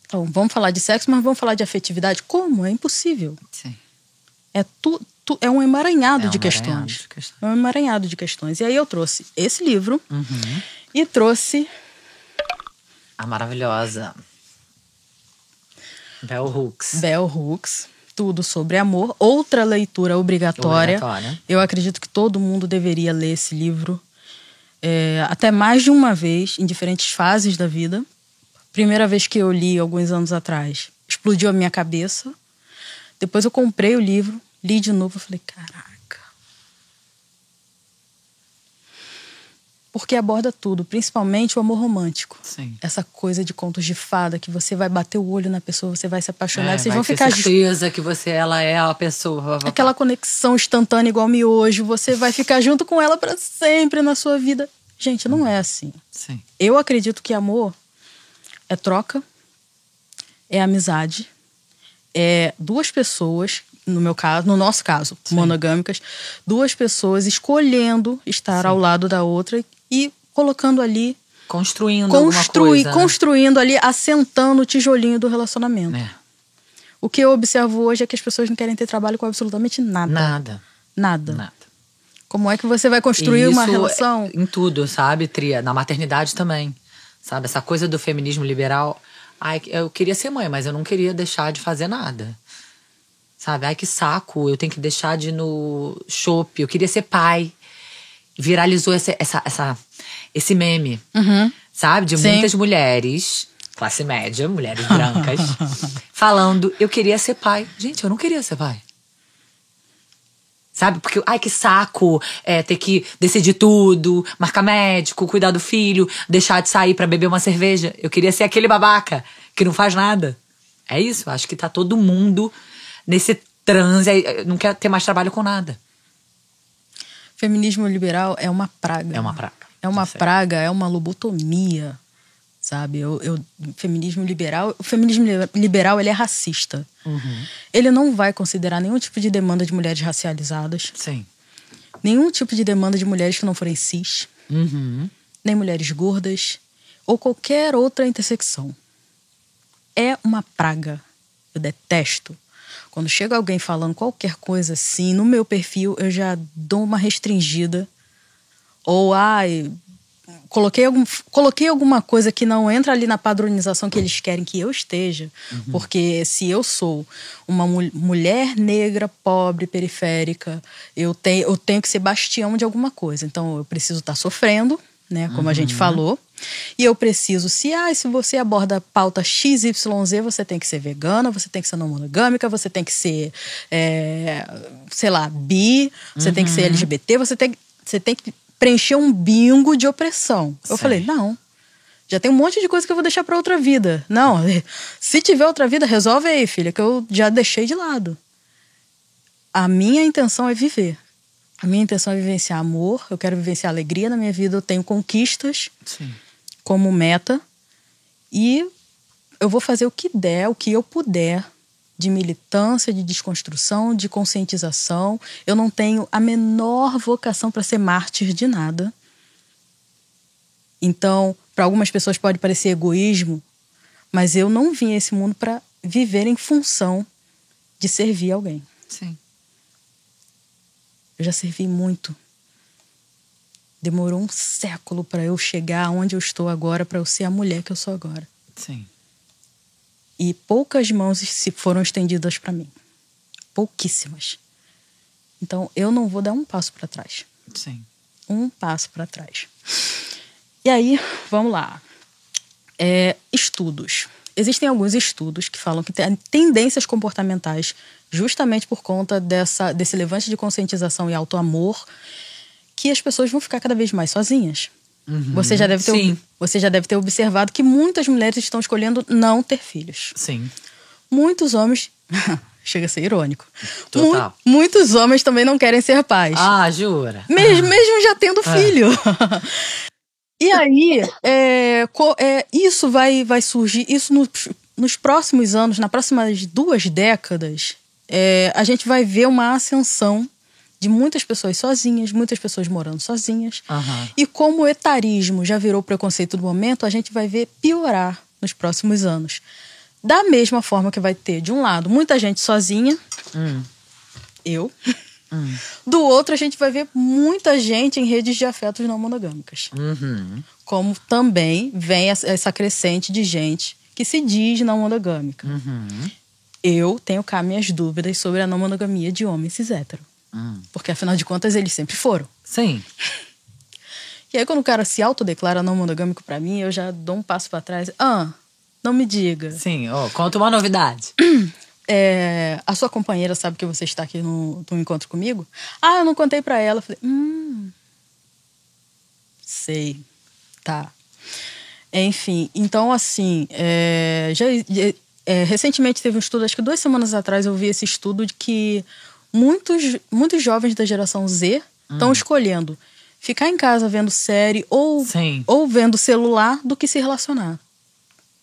Então, vamos falar de sexo, mas vamos falar de afetividade. Como? É impossível. Sim. É um emaranhado de questões. É um emaranhado de questões. E aí eu trouxe esse livro e trouxe... a maravilhosa Bell Hooks. Bell Hooks, Tudo sobre Amor. Outra leitura obrigatória. Eu acredito que todo mundo deveria ler esse livro. Até mais de uma vez, em diferentes fases da vida. Primeira vez que eu li, alguns anos atrás, explodiu a minha cabeça. Depois eu comprei o livro, li de novo e falei, caraca. Porque aborda tudo, principalmente o amor romântico. Sim. Essa coisa de contos de fada, que você vai bater o olho na pessoa, você vai se apaixonar, vocês vão ter ficar certeza que ela é a pessoa. Aquela conexão instantânea igual miojo, você vai ficar junto com ela pra sempre na sua vida. Gente, não é assim. Sim. Eu acredito que amor é troca, é amizade, é duas pessoas, no nosso caso, sim, monogâmicas, duas pessoas escolhendo estar, sim, ao lado da outra e colocando ali, construindo alguma coisa, construindo ali, assentando o tijolinho do relacionamento. O que eu observo hoje é que as pessoas não querem ter trabalho com absolutamente nada. Nada. Como é que você vai construir uma relação? Em tudo, sabe, Tria? Na maternidade também. Sabe, essa coisa do feminismo liberal. Ai, eu queria ser mãe, mas eu não queria deixar de fazer nada. Sabe? Ai, que saco, eu tenho que deixar de ir no shopping. Eu queria ser pai. Viralizou esse meme, sabe? De, sim, muitas mulheres, classe média, mulheres brancas, falando, eu queria ser pai. Gente, eu não queria ser pai. Sabe? Porque, ai, que saco, ter que decidir tudo, marcar médico, cuidar do filho, deixar de sair pra beber uma cerveja. Eu queria ser aquele babaca que não faz nada. É isso, acho que tá todo mundo nesse transe, não quer ter mais trabalho com nada. Feminismo liberal é uma praga. É uma praga. É uma praga, é uma lobotomia, sabe? O feminismo liberal, ele é racista. Ele não vai considerar nenhum tipo de demanda de mulheres racializadas. Sim. Nenhum tipo de demanda de mulheres que não forem cis. Nem mulheres gordas. Ou qualquer outra intersecção. É uma praga. Eu detesto. Quando chega alguém falando qualquer coisa assim, no meu perfil eu já dou uma restringida. Ou, coloquei alguma coisa que não entra ali na padronização que eles querem que eu esteja. Porque se eu sou uma mulher negra, pobre, periférica, eu tenho que ser bastião de alguma coisa. Então eu preciso estar sofrendo, né, como a gente falou. E eu preciso, se você aborda a pauta XYZ, você tem que ser vegana, você tem que ser não monogâmica, você tem que ser, sei lá, bi, você tem que ser LGBT, você tem que preencher um bingo de opressão. Eu falei, não, já tem um monte de coisa que eu vou deixar pra outra vida. Não, se tiver outra vida, resolve aí, filha, que eu já deixei de lado. A minha intenção é viver. A minha intenção é vivenciar amor, eu quero vivenciar alegria na minha vida, eu tenho conquistas, sim, como meta. E eu vou fazer o que der, o que eu puder, de militância, de desconstrução, de conscientização. Eu não tenho a menor vocação para ser mártir de nada. Então, para algumas pessoas pode parecer egoísmo, mas eu não vim a esse mundo para viver em função de servir alguém. Sim. Eu já servi muito. Demorou um século para eu chegar onde eu estou agora, para eu ser a mulher que eu sou agora. Sim. E poucas mãos se foram estendidas para mim. Pouquíssimas. Então, eu não vou dar um passo para trás. Sim. Um passo para trás. E aí, vamos lá. Estudos. Existem alguns estudos que falam que tem tendências comportamentais, justamente por conta desse levante de conscientização e autoamor, que as pessoas vão ficar cada vez mais sozinhas. Você já deve ter observado que muitas mulheres estão escolhendo não ter filhos. Sim. Muitos homens... Chega a ser irônico. Total. Muitos homens também não querem ser pais. Ah, jura? Mesmo já tendo filho. E aí, isso vai surgir... Isso nos próximos anos, nas próximas 2 décadas, a gente vai ver uma ascensão de muitas pessoas sozinhas, muitas pessoas morando sozinhas. E como o etarismo já virou preconceito do momento, a gente vai ver piorar nos próximos anos. Da mesma forma que vai ter, de um lado, muita gente sozinha, eu. Do outro, a gente vai ver muita gente em redes de afetos não monogâmicas. Como também vem essa crescente de gente que se diz não monogâmica. Eu tenho cá minhas dúvidas sobre a não monogamia de homens cis hétero. Porque, afinal de contas, eles sempre foram. Sim. E aí, quando o cara se autodeclara não monogâmico pra mim, eu já dou um passo pra trás. Não me diga. Sim, conta uma novidade. A sua companheira sabe que você está aqui no encontro comigo? Eu não contei pra ela. Eu falei, sei. Tá. Enfim, então assim, recentemente teve um estudo, acho que 2 semanas atrás eu vi esse estudo de que muitos jovens da geração Z estão escolhendo ficar em casa vendo série ou vendo celular do que se relacionar.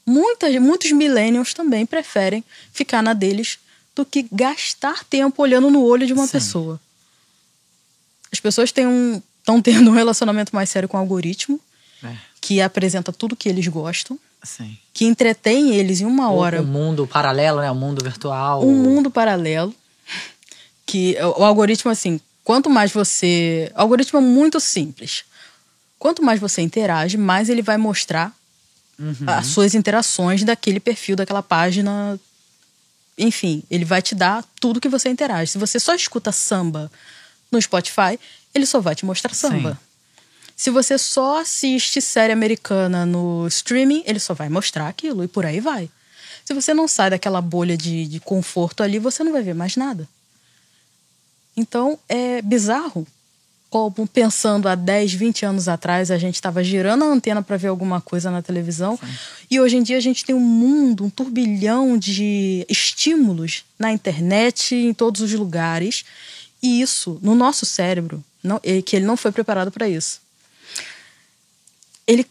Muitos millennials também preferem ficar na deles do que gastar tempo olhando no olho de uma pessoa. As pessoas estão tendo um relacionamento mais sério com o algoritmo, que apresenta tudo que eles gostam, que entretém eles em uma hora. Um mundo paralelo, né? Um mundo virtual. Um mundo paralelo. Que o algoritmo, assim, quanto mais você... O algoritmo é muito simples. Quanto mais você interage, mais ele vai mostrar as suas interações daquele perfil, daquela página. Enfim, ele vai te dar tudo que você interage. Se você só escuta samba no Spotify, ele só vai te mostrar samba. Sim. Se você só assiste série americana no streaming, ele só vai mostrar aquilo e por aí vai. Se você não sai daquela bolha de conforto ali, você não vai ver mais nada. Então, é bizarro como, pensando há 10, 20 anos atrás, a gente estava girando a antena para ver alguma coisa na televisão. Sim. E hoje em dia a gente tem um mundo, um turbilhão de estímulos na internet, em todos os lugares. E isso, no nosso cérebro, que ele não foi preparado para isso. Ele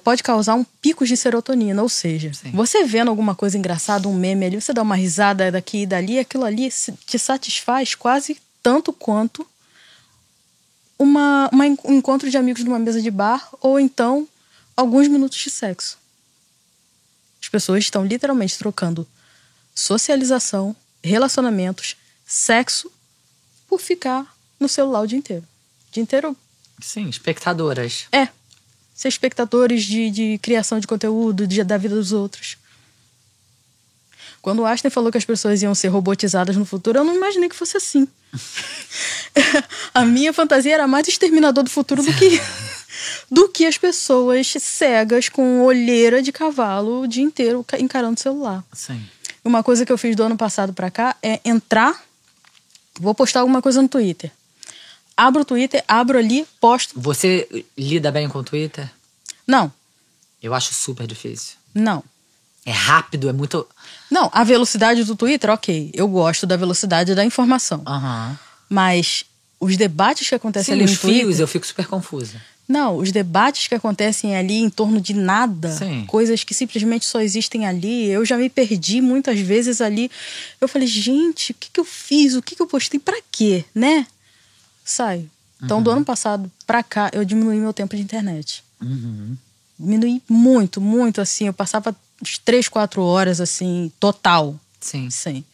pode causar um pico de serotonina, ou seja, você vendo alguma coisa engraçada, um meme ali, você dá uma risada daqui e dali, aquilo ali te satisfaz quase tanto quanto um encontro de amigos numa mesa de bar ou então alguns minutos de sexo. As pessoas estão literalmente trocando socialização, relacionamentos, sexo por ficar no celular o dia inteiro. O dia inteiro... Sim, espectadoras. Ser espectadores de criação de conteúdo, da vida dos outros. Quando o Einstein falou que as pessoas iam ser robotizadas no futuro, eu não imaginei que fosse assim. A minha fantasia era mais Exterminador do Futuro do que as pessoas cegas com olheira de cavalo o dia inteiro encarando o celular. Sim. Uma coisa que eu fiz do ano passado pra cá é entrar, vou postar alguma coisa no Twitter. Abro o Twitter, abro ali, posto. Você lida bem com o Twitter? Não. Eu acho super difícil. Não. É rápido, é muito... Não, a velocidade do Twitter, ok. Eu gosto da velocidade da informação. Mas os debates que acontecem ali no Twitter... Os fios, eu fico super confusa. Não, os debates que acontecem ali em torno de nada. Sim. Coisas que simplesmente só existem ali. Eu já me perdi muitas vezes ali. Eu falei, gente, o que eu fiz? O que eu postei? Pra quê, né? Sai. Então, do ano passado pra cá, eu diminui meu tempo de internet. Diminui muito, muito, assim. Eu passava 3, 4 horas, assim, total. Sim.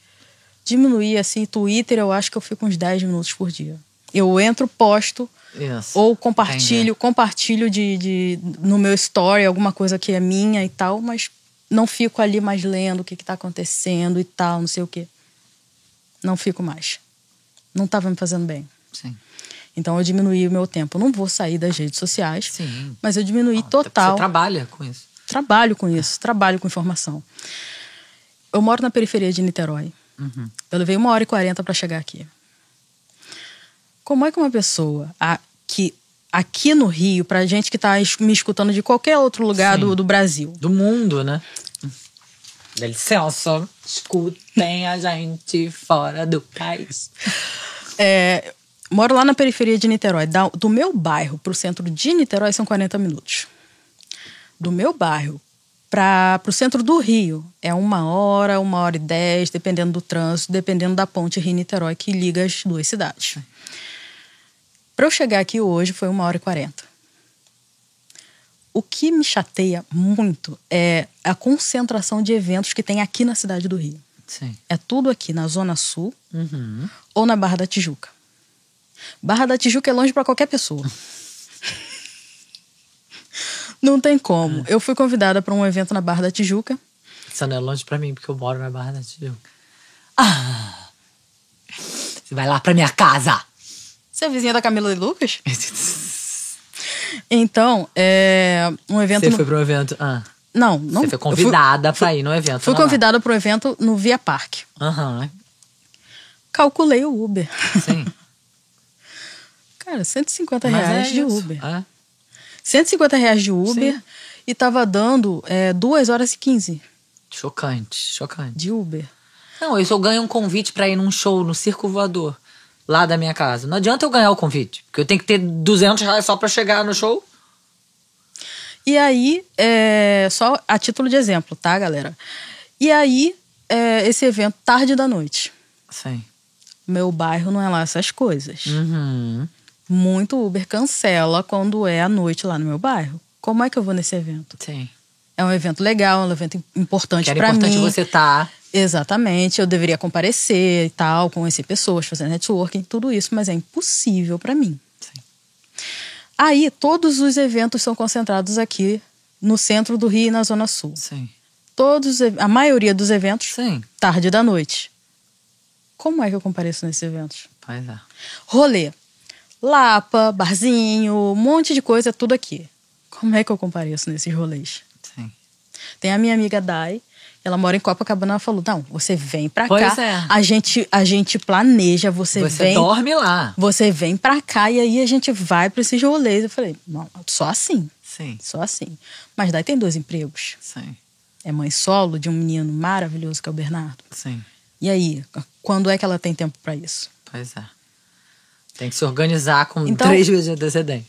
Diminuir, assim, Twitter, eu acho que eu fico uns 10 minutos por dia. Eu entro, posto, ou compartilho no meu story, alguma coisa que é minha e tal, mas não fico ali mais lendo o que tá acontecendo e tal, não sei o quê. Não fico mais. Não tava me fazendo bem. Sim. Então eu diminuí o meu tempo. Eu não vou sair das redes sociais, mas eu diminuí total. Você trabalha com isso? Trabalho com isso, trabalho com informação. Eu moro na periferia de Niterói. Eu levei 1h40 para chegar aqui. Como é que uma pessoa aqui no Rio, pra gente que tá me escutando de qualquer outro lugar do Brasil... Do mundo, né? Dá licença, escutem a gente fora do país. Moro lá na periferia de Niterói. Do meu bairro pro centro de Niterói são 40 minutos. Do meu bairro pro centro do Rio é 1h, 1h10, dependendo do trânsito, dependendo da ponte Rio-Niterói que liga as duas cidades. Para eu chegar aqui hoje foi 1h40. O que me chateia muito é a concentração de eventos que tem aqui na cidade do Rio. Sim. É tudo aqui na Zona Sul ou na Barra da Tijuca. Barra da Tijuca é longe para qualquer pessoa. Não tem como. Eu fui convidada para um evento na Barra da Tijuca. Isso não é longe para mim, porque eu moro na Barra da Tijuca. Você vai lá pra minha casa. Você é vizinha da Camila e Lucas? Então, um evento... Você foi para um evento... Não. Você foi convidada pra ir no evento. Fui convidada para um evento no Via Parque. Calculei o Uber. Sim. Cara, R$150 de Uber. R$150 de Uber. Sim. E tava dando 2h15. Chocante. De Uber. Não, eu só ganho um convite pra ir num show no Circo Voador, lá da minha casa. Não adianta eu ganhar o convite, porque eu tenho que ter R$200 só pra chegar no show. E aí, só a título de exemplo, tá, galera? E aí, esse evento, tarde da noite. Sim. Meu bairro não é lá essas coisas. Uhum. Muito Uber cancela quando é à noite lá no meu bairro. Como é que eu vou nesse evento? Sim. É um evento legal, é um evento importante pra mim. Era importante você estar. Exatamente, eu deveria comparecer e tal, conhecer pessoas, fazer networking, tudo isso, mas é impossível pra mim. Sim. Aí, todos os eventos são concentrados aqui no centro do Rio e na Zona Sul. Sim. A maioria dos eventos, sim, tarde da noite. Como é que eu compareço nesses eventos? Pois é. Rolê. Lapa, barzinho, um monte de coisa, tudo aqui. Como é que eu compareço nesses rolês? Sim. Tem a minha amiga Dai, ela mora em Copacabana, ela falou, não, você vem pra pois cá, é. a gente planeja, você vem... dorme lá. Você vem pra cá e aí a gente vai pra esses rolês. Eu falei, não, só assim. Sim. Só assim. Mas Dai tem 2 empregos. Sim. É mãe solo de um menino maravilhoso que é o Bernardo. Sim. E aí, quando é que ela tem tempo pra isso? Pois é. Tem que se organizar com 3 vezes de antecedência.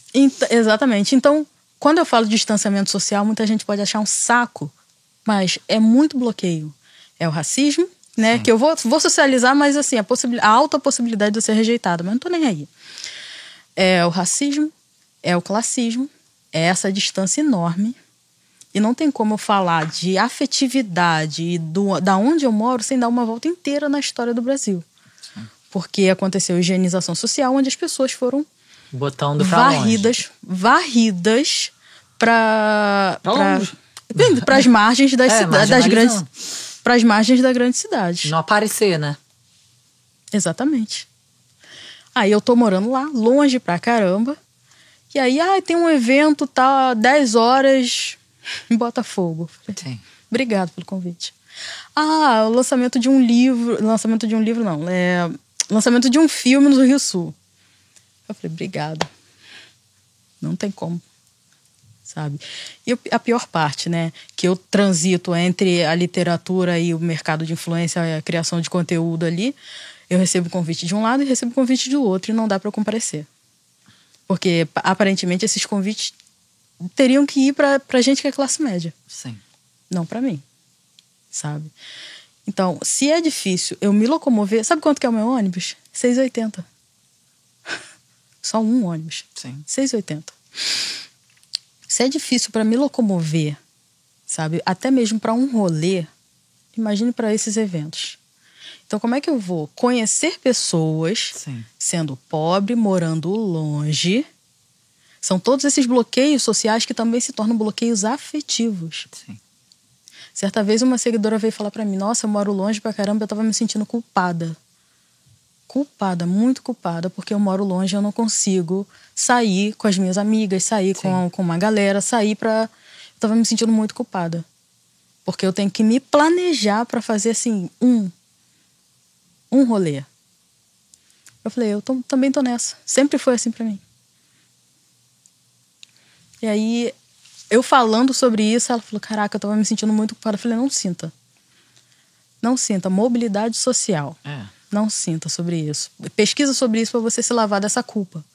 Exatamente. Então, quando eu falo de distanciamento social, muita gente pode achar um saco, mas é muito bloqueio. É o racismo, né? Sim. Que eu vou socializar, mas assim, a alta possibilidade de eu ser rejeitada, mas não tô nem aí. É o racismo, é o classismo, é essa distância enorme. E não tem como eu falar de afetividade e da onde eu moro sem dar uma volta inteira na história do Brasil. Sim. Porque aconteceu higienização social, onde as pessoas foram botando pra varridas para as margens das grandes, para as margens das grandes cidades. Não aparecer, né? Exatamente. Aí eu tô morando lá, longe pra caramba. E aí, tem um evento, tá 10 horas em Botafogo. Sim. Obrigado pelo convite. O lançamento de um livro. Lançamento de um livro, não. Lançamento de um filme no Rio Sul. Eu falei, obrigada. Não tem como. Sabe? E a pior parte, né? Que eu transito entre a literatura e o mercado de influência, a criação de conteúdo ali. Eu recebo convite de um lado e recebo convite do outro. E não dá pra comparecer. Porque, aparentemente, esses convites teriam que ir pra gente que é classe média. Sim. Não pra mim. Sabe? Então, se é difícil eu me locomover... Sabe quanto que é o meu ônibus? R$6,80. Só um ônibus. Sim. R$6,80. Se é difícil pra me locomover, sabe? Até mesmo pra um rolê, imagine pra esses eventos. Então, como é que eu vou conhecer pessoas, sim, sendo pobre, morando longe? São todos esses bloqueios sociais que também se tornam bloqueios afetivos. Sim. Certa vez uma seguidora veio falar pra mim, nossa, eu moro longe pra caramba, eu tava me sentindo culpada. Culpada, muito culpada, porque eu moro longe, eu não consigo sair com as minhas amigas, sair com uma galera, sair pra... Eu tava me sentindo muito culpada. Porque eu tenho que me planejar pra fazer, assim, um rolê. Eu falei, também tô nessa. Sempre foi assim pra mim. E aí, eu falando sobre isso, ela falou, caraca, eu tava me sentindo muito culpada. Eu falei, não sinta. Não sinta. Mobilidade social. Não sinta sobre isso. Pesquisa sobre isso pra você se lavar dessa culpa.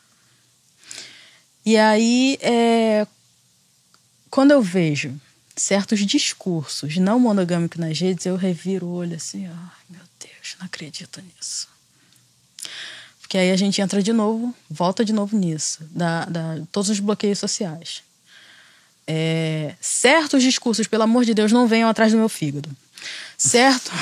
E aí, quando eu vejo certos discursos não monogâmicos nas redes, eu reviro o olho assim, ai meu Deus, não acredito nisso. Porque aí a gente entra de novo, volta de novo nisso, todos os bloqueios sociais. Certos discursos, pelo amor de Deus, não venham atrás do meu fígado. Certo?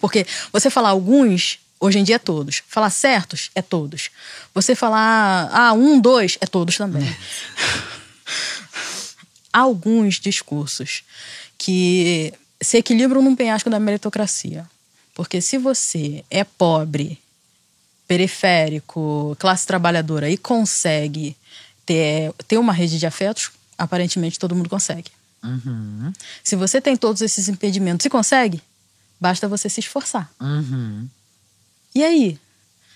Porque você falar alguns, hoje em dia é todos. Falar certos, é todos. Você falar, 1, 2, é todos também. Alguns discursos que se equilibram num penhasco da meritocracia. Porque se você é pobre, periférico, classe trabalhadora e consegue ter uma rede de afetos, aparentemente todo mundo consegue. Uhum. Se você tem todos esses impedimentos e consegue, basta você se esforçar. Uhum. E aí?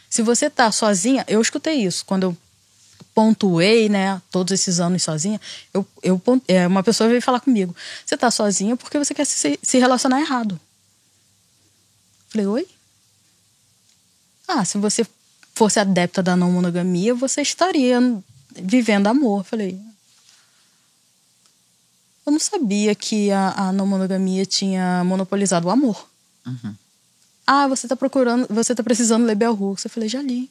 Se você tá sozinha, eu escutei isso quando eu pontuei, né, todos esses anos sozinha, uma pessoa veio falar comigo, você tá sozinha porque você quer se relacionar errado. Falei, oi? Se você fosse adepta da não monogamia, você estaria vivendo amor. Falei, eu não sabia que a não monogamia tinha monopolizado o amor. Uhum. Você tá precisando ler Bell Hooks. Eu falei, já li.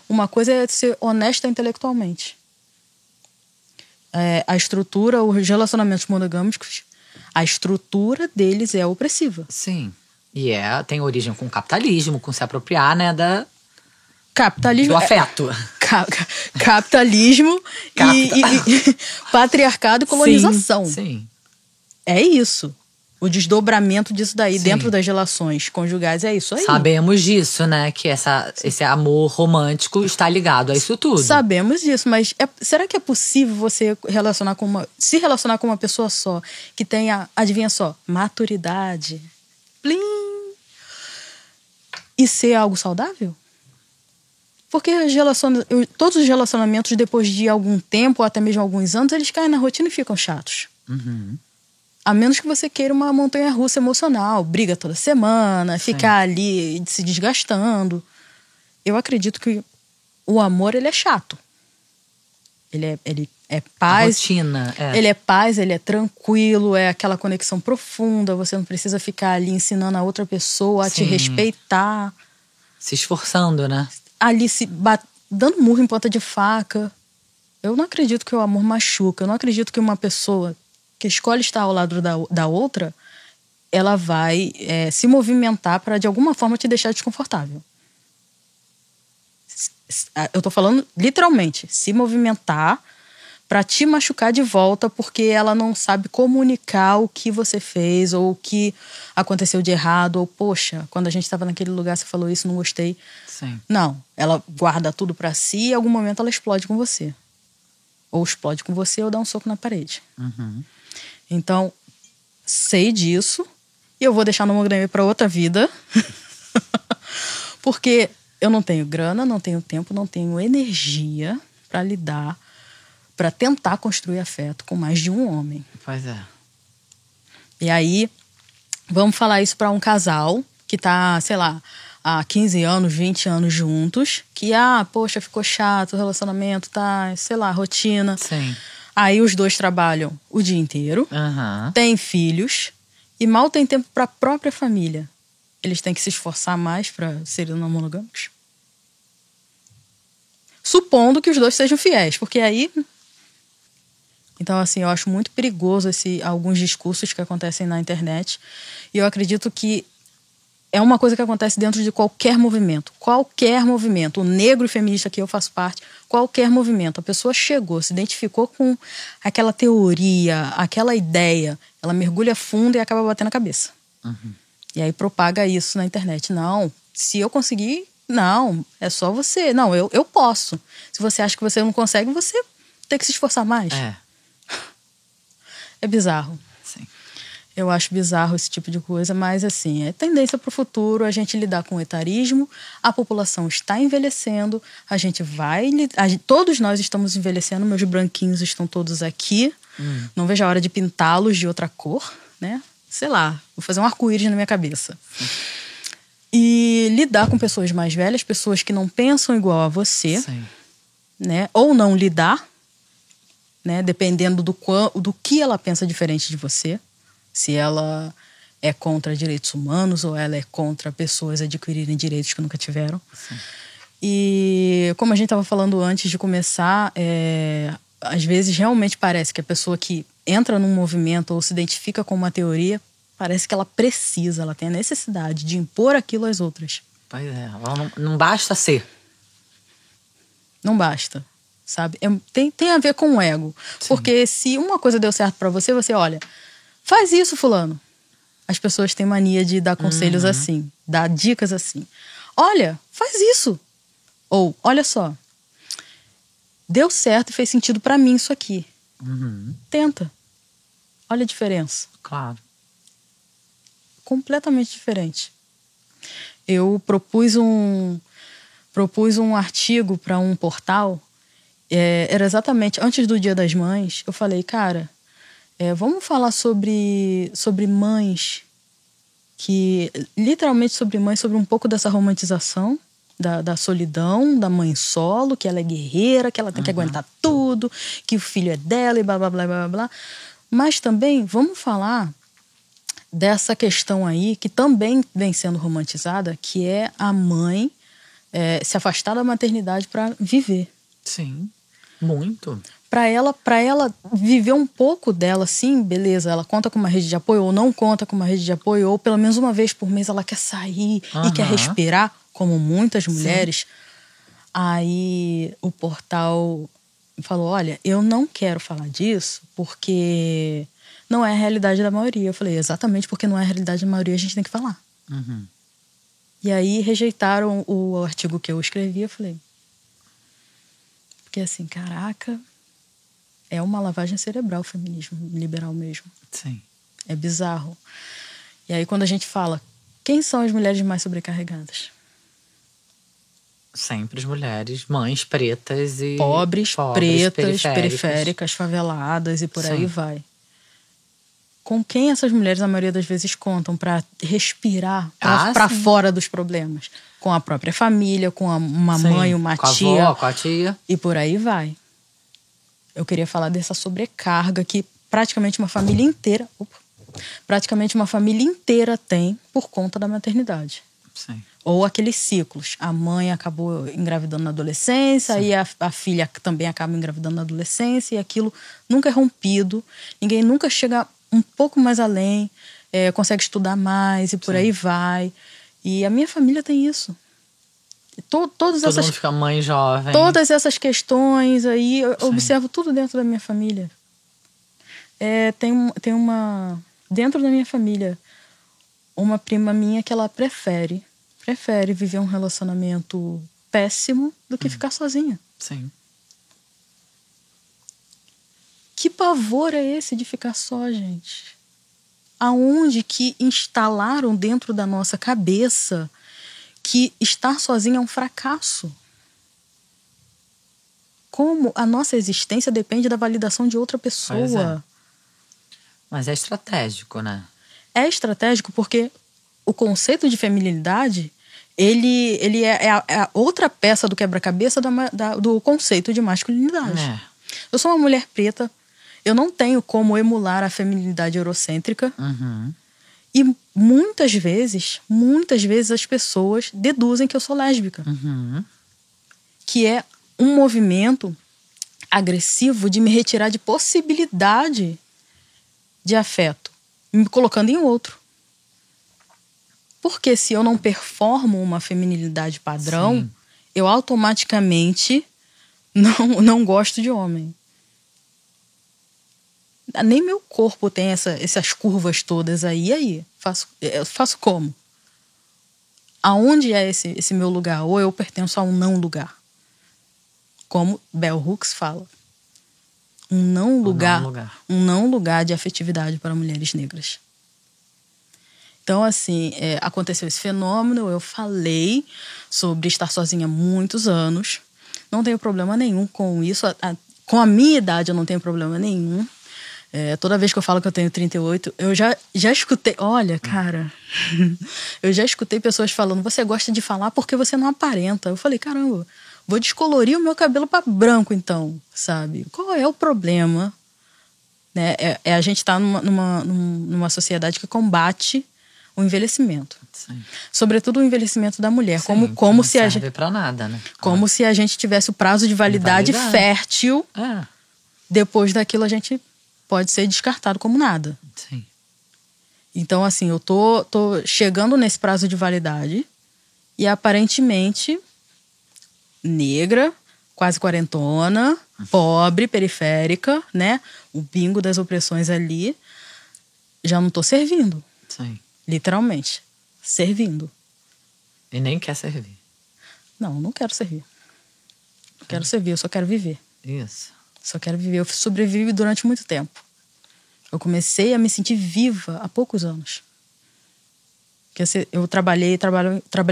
Uma coisa é ser honesta intelectualmente. A estrutura, os relacionamentos monogâmicos, a estrutura deles é opressiva. Sim. E tem origem com o capitalismo, com se apropriar, né, capitalismo, do afeto. Capitalismo e patriarcado e colonização. Sim. É isso. O desdobramento disso daí dentro das relações conjugais é isso aí. Sabemos disso, né? Que esse amor romântico está ligado a isso tudo. Sabemos disso, mas será que é possível você se relacionar com uma pessoa só que tenha, adivinha só, maturidade, plim, e ser algo saudável? Porque todos os relacionamentos, depois de algum tempo, ou até mesmo alguns anos, eles caem na rotina e ficam chatos. Uhum. A menos que você queira uma montanha-russa emocional, briga toda semana, ficar ali se desgastando. Eu acredito que o amor, ele é chato. Ele é paz. A rotina, Ele é paz, ele é tranquilo, é aquela conexão profunda. Você não precisa ficar ali ensinando a outra pessoa a te respeitar. Se esforçando, né? Ali dando murro em ponta de faca. Eu não acredito que o amor machuca. Eu não acredito que uma pessoa que escolhe estar ao lado da outra, ela vai se movimentar para de alguma forma te deixar desconfortável. Eu tô falando literalmente, se movimentar para te machucar de volta porque ela não sabe comunicar o que você fez ou o que aconteceu de errado, ou poxa, quando a gente estava naquele lugar você falou isso, não gostei. Sim. Não, ela guarda tudo para si e em algum momento ela explode com você. Ou explode com você ou dá um soco na parede. Uhum. Então, sei disso e eu vou deixar no monogamia para outra vida. Porque eu não tenho grana, não tenho tempo, não tenho energia para lidar, para tentar construir afeto com mais de um homem. Pois é. E aí, vamos falar isso para um casal que tá, sei lá, há 15 anos, 20 anos juntos, que, poxa, ficou chato o relacionamento, tá, sei lá, rotina. Sim. Aí os dois trabalham o dia inteiro, têm filhos e mal tem tempo para a própria família. Eles têm que se esforçar mais para serem não monogâmicos. Supondo que os dois sejam fiéis, porque aí... Então, assim, eu acho muito perigoso alguns discursos que acontecem na internet. E eu acredito que é uma coisa que acontece dentro de qualquer movimento. Qualquer movimento. O negro e feminista que eu faço parte, qualquer movimento. A pessoa chegou, se identificou com aquela teoria, aquela ideia. Ela mergulha fundo e acaba batendo a cabeça. Uhum. E aí propaga isso na internet. Não, se eu conseguir, não, é só você. Não, eu posso. Se você acha que você não consegue, você tem que se esforçar mais. É bizarro. Sim. Eu acho bizarro esse tipo de coisa, mas assim, é tendência para o futuro a gente lidar com o etarismo, a população está envelhecendo, a gente vai... todos nós estamos envelhecendo, meus branquinhos estão todos aqui, não vejo a hora de pintá-los de outra cor, né? Sei lá, vou fazer um arco-íris na minha cabeça. E lidar com pessoas mais velhas, pessoas que não pensam igual a você, né? Ou não lidar, né? Dependendo do que ela pensa diferente de você. Se ela é contra direitos humanos ou ela é contra pessoas adquirirem direitos que nunca tiveram. Sim. E como a gente estava falando antes de começar, às vezes realmente parece que a pessoa que entra num movimento ou se identifica com uma teoria, parece que ela tem a necessidade de impor aquilo às outras. Pois é, não basta ser. Não basta. Sabe? Tem a ver com o ego. Sim. Porque se uma coisa deu certo pra você, olha, faz isso, fulano. As pessoas têm mania de dar conselhos assim, dar dicas assim. Olha, faz isso. Ou, olha só, deu certo e fez sentido pra mim isso aqui. Tenta. Olha a diferença. Claro. Completamente diferente. Eu propus um artigo para um portal Era exatamente antes do Dia das Mães. Eu falei, cara, vamos falar sobre mães, que literalmente sobre mães, sobre um pouco dessa romantização da solidão, da mãe solo, que ela é guerreira, que ela tem que aguentar tudo, que o filho é dela e blá, blá, blá, blá, blá. Mas também vamos falar dessa questão aí, que também vem sendo romantizada, que é a mãe se afastar da maternidade para viver. Sim, muito. Para ela viver um pouco dela, sim, beleza, ela conta com uma rede de apoio ou não conta com uma rede de apoio, ou pelo menos uma vez por mês ela quer sair e quer respirar, como muitas mulheres. Sim. Aí o portal falou, olha, eu não quero falar disso porque não é a realidade da maioria. Eu falei, exatamente porque não é a realidade da maioria, a gente tem que falar. E aí rejeitaram o artigo que eu escrevi, eu falei, porque assim, caraca, é uma lavagem cerebral o feminismo liberal mesmo. Sim. É bizarro. E aí quando a gente fala, quem são as mulheres mais sobrecarregadas? Sempre as mulheres, mães pretas e... Pobres, pretas, periféricas, faveladas e por aí vai. Com quem essas mulheres, a maioria das vezes, contam para respirar para fora dos problemas? Com a própria família, com uma mãe, uma tia. Com a avó, com a tia. E por aí vai. Eu queria falar dessa sobrecarga que praticamente uma família inteira... praticamente uma família inteira tem por conta da maternidade. Sim. Ou aqueles ciclos. A mãe acabou engravidando na adolescência, aí a filha também acaba engravidando na adolescência, e aquilo nunca é rompido, ninguém nunca chega um pouco mais além, consegue estudar mais e por aí vai. E a minha família tem isso. Todo mundo fica mãe jovem. Todas essas questões aí, eu observo tudo dentro da minha família. Tem uma... Dentro da minha família, uma prima minha que ela prefere viver um relacionamento péssimo do que ficar sozinha. Sim. Que pavor é esse de ficar só, gente? Aonde que instalaram dentro da nossa cabeça que estar sozinha é um fracasso? Como a nossa existência depende da validação de outra pessoa. Mas é estratégico, né? É estratégico porque o conceito de feminilidade, ele é a outra peça do quebra-cabeça do conceito de masculinidade. Eu sou uma mulher preta, eu não tenho como emular a feminilidade eurocêntrica. E muitas vezes as pessoas deduzem que eu sou lésbica. Que é um movimento agressivo de me retirar de possibilidade de afeto, me colocando em outro. Porque se eu não performo uma feminilidade padrão, eu automaticamente não gosto de homem. Nem meu corpo tem essas curvas todas aí. E aí? Eu faço como? Aonde é esse meu lugar? Ou eu pertenço a um não lugar? Como Bell Hooks fala. Um não lugar de afetividade para mulheres negras. Então, assim, aconteceu esse fenômeno, eu falei sobre estar sozinha há muitos anos. Não tenho problema nenhum com isso. Com a minha idade eu não tenho problema nenhum. Toda vez que eu falo que eu tenho 38, eu já escutei... Olha, cara, eu já escutei pessoas falando, você gosta de falar porque você não aparenta. Eu falei, caramba, vou descolorir o meu cabelo para branco então, sabe? Qual é o problema? Né? A gente tá numa sociedade que combate o envelhecimento. Sim. Sobretudo o envelhecimento da mulher. Sim, como não se a serve pra nada, né? Como se a gente tivesse o prazo de validade fértil. Depois daquilo a gente pode ser descartado como nada. Sim. Então, assim, eu tô chegando nesse prazo de validade e aparentemente negra, quase quarentona, pobre, periférica, né? O bingo das opressões ali, já não tô servindo. Sim. Literalmente. Servindo. E nem quer servir. Não quero servir. Não quero servir, eu só quero viver. Isso. Só quero viver. Eu sobrevivi durante muito tempo. Eu comecei a me sentir viva há poucos anos. Porque eu trabalhei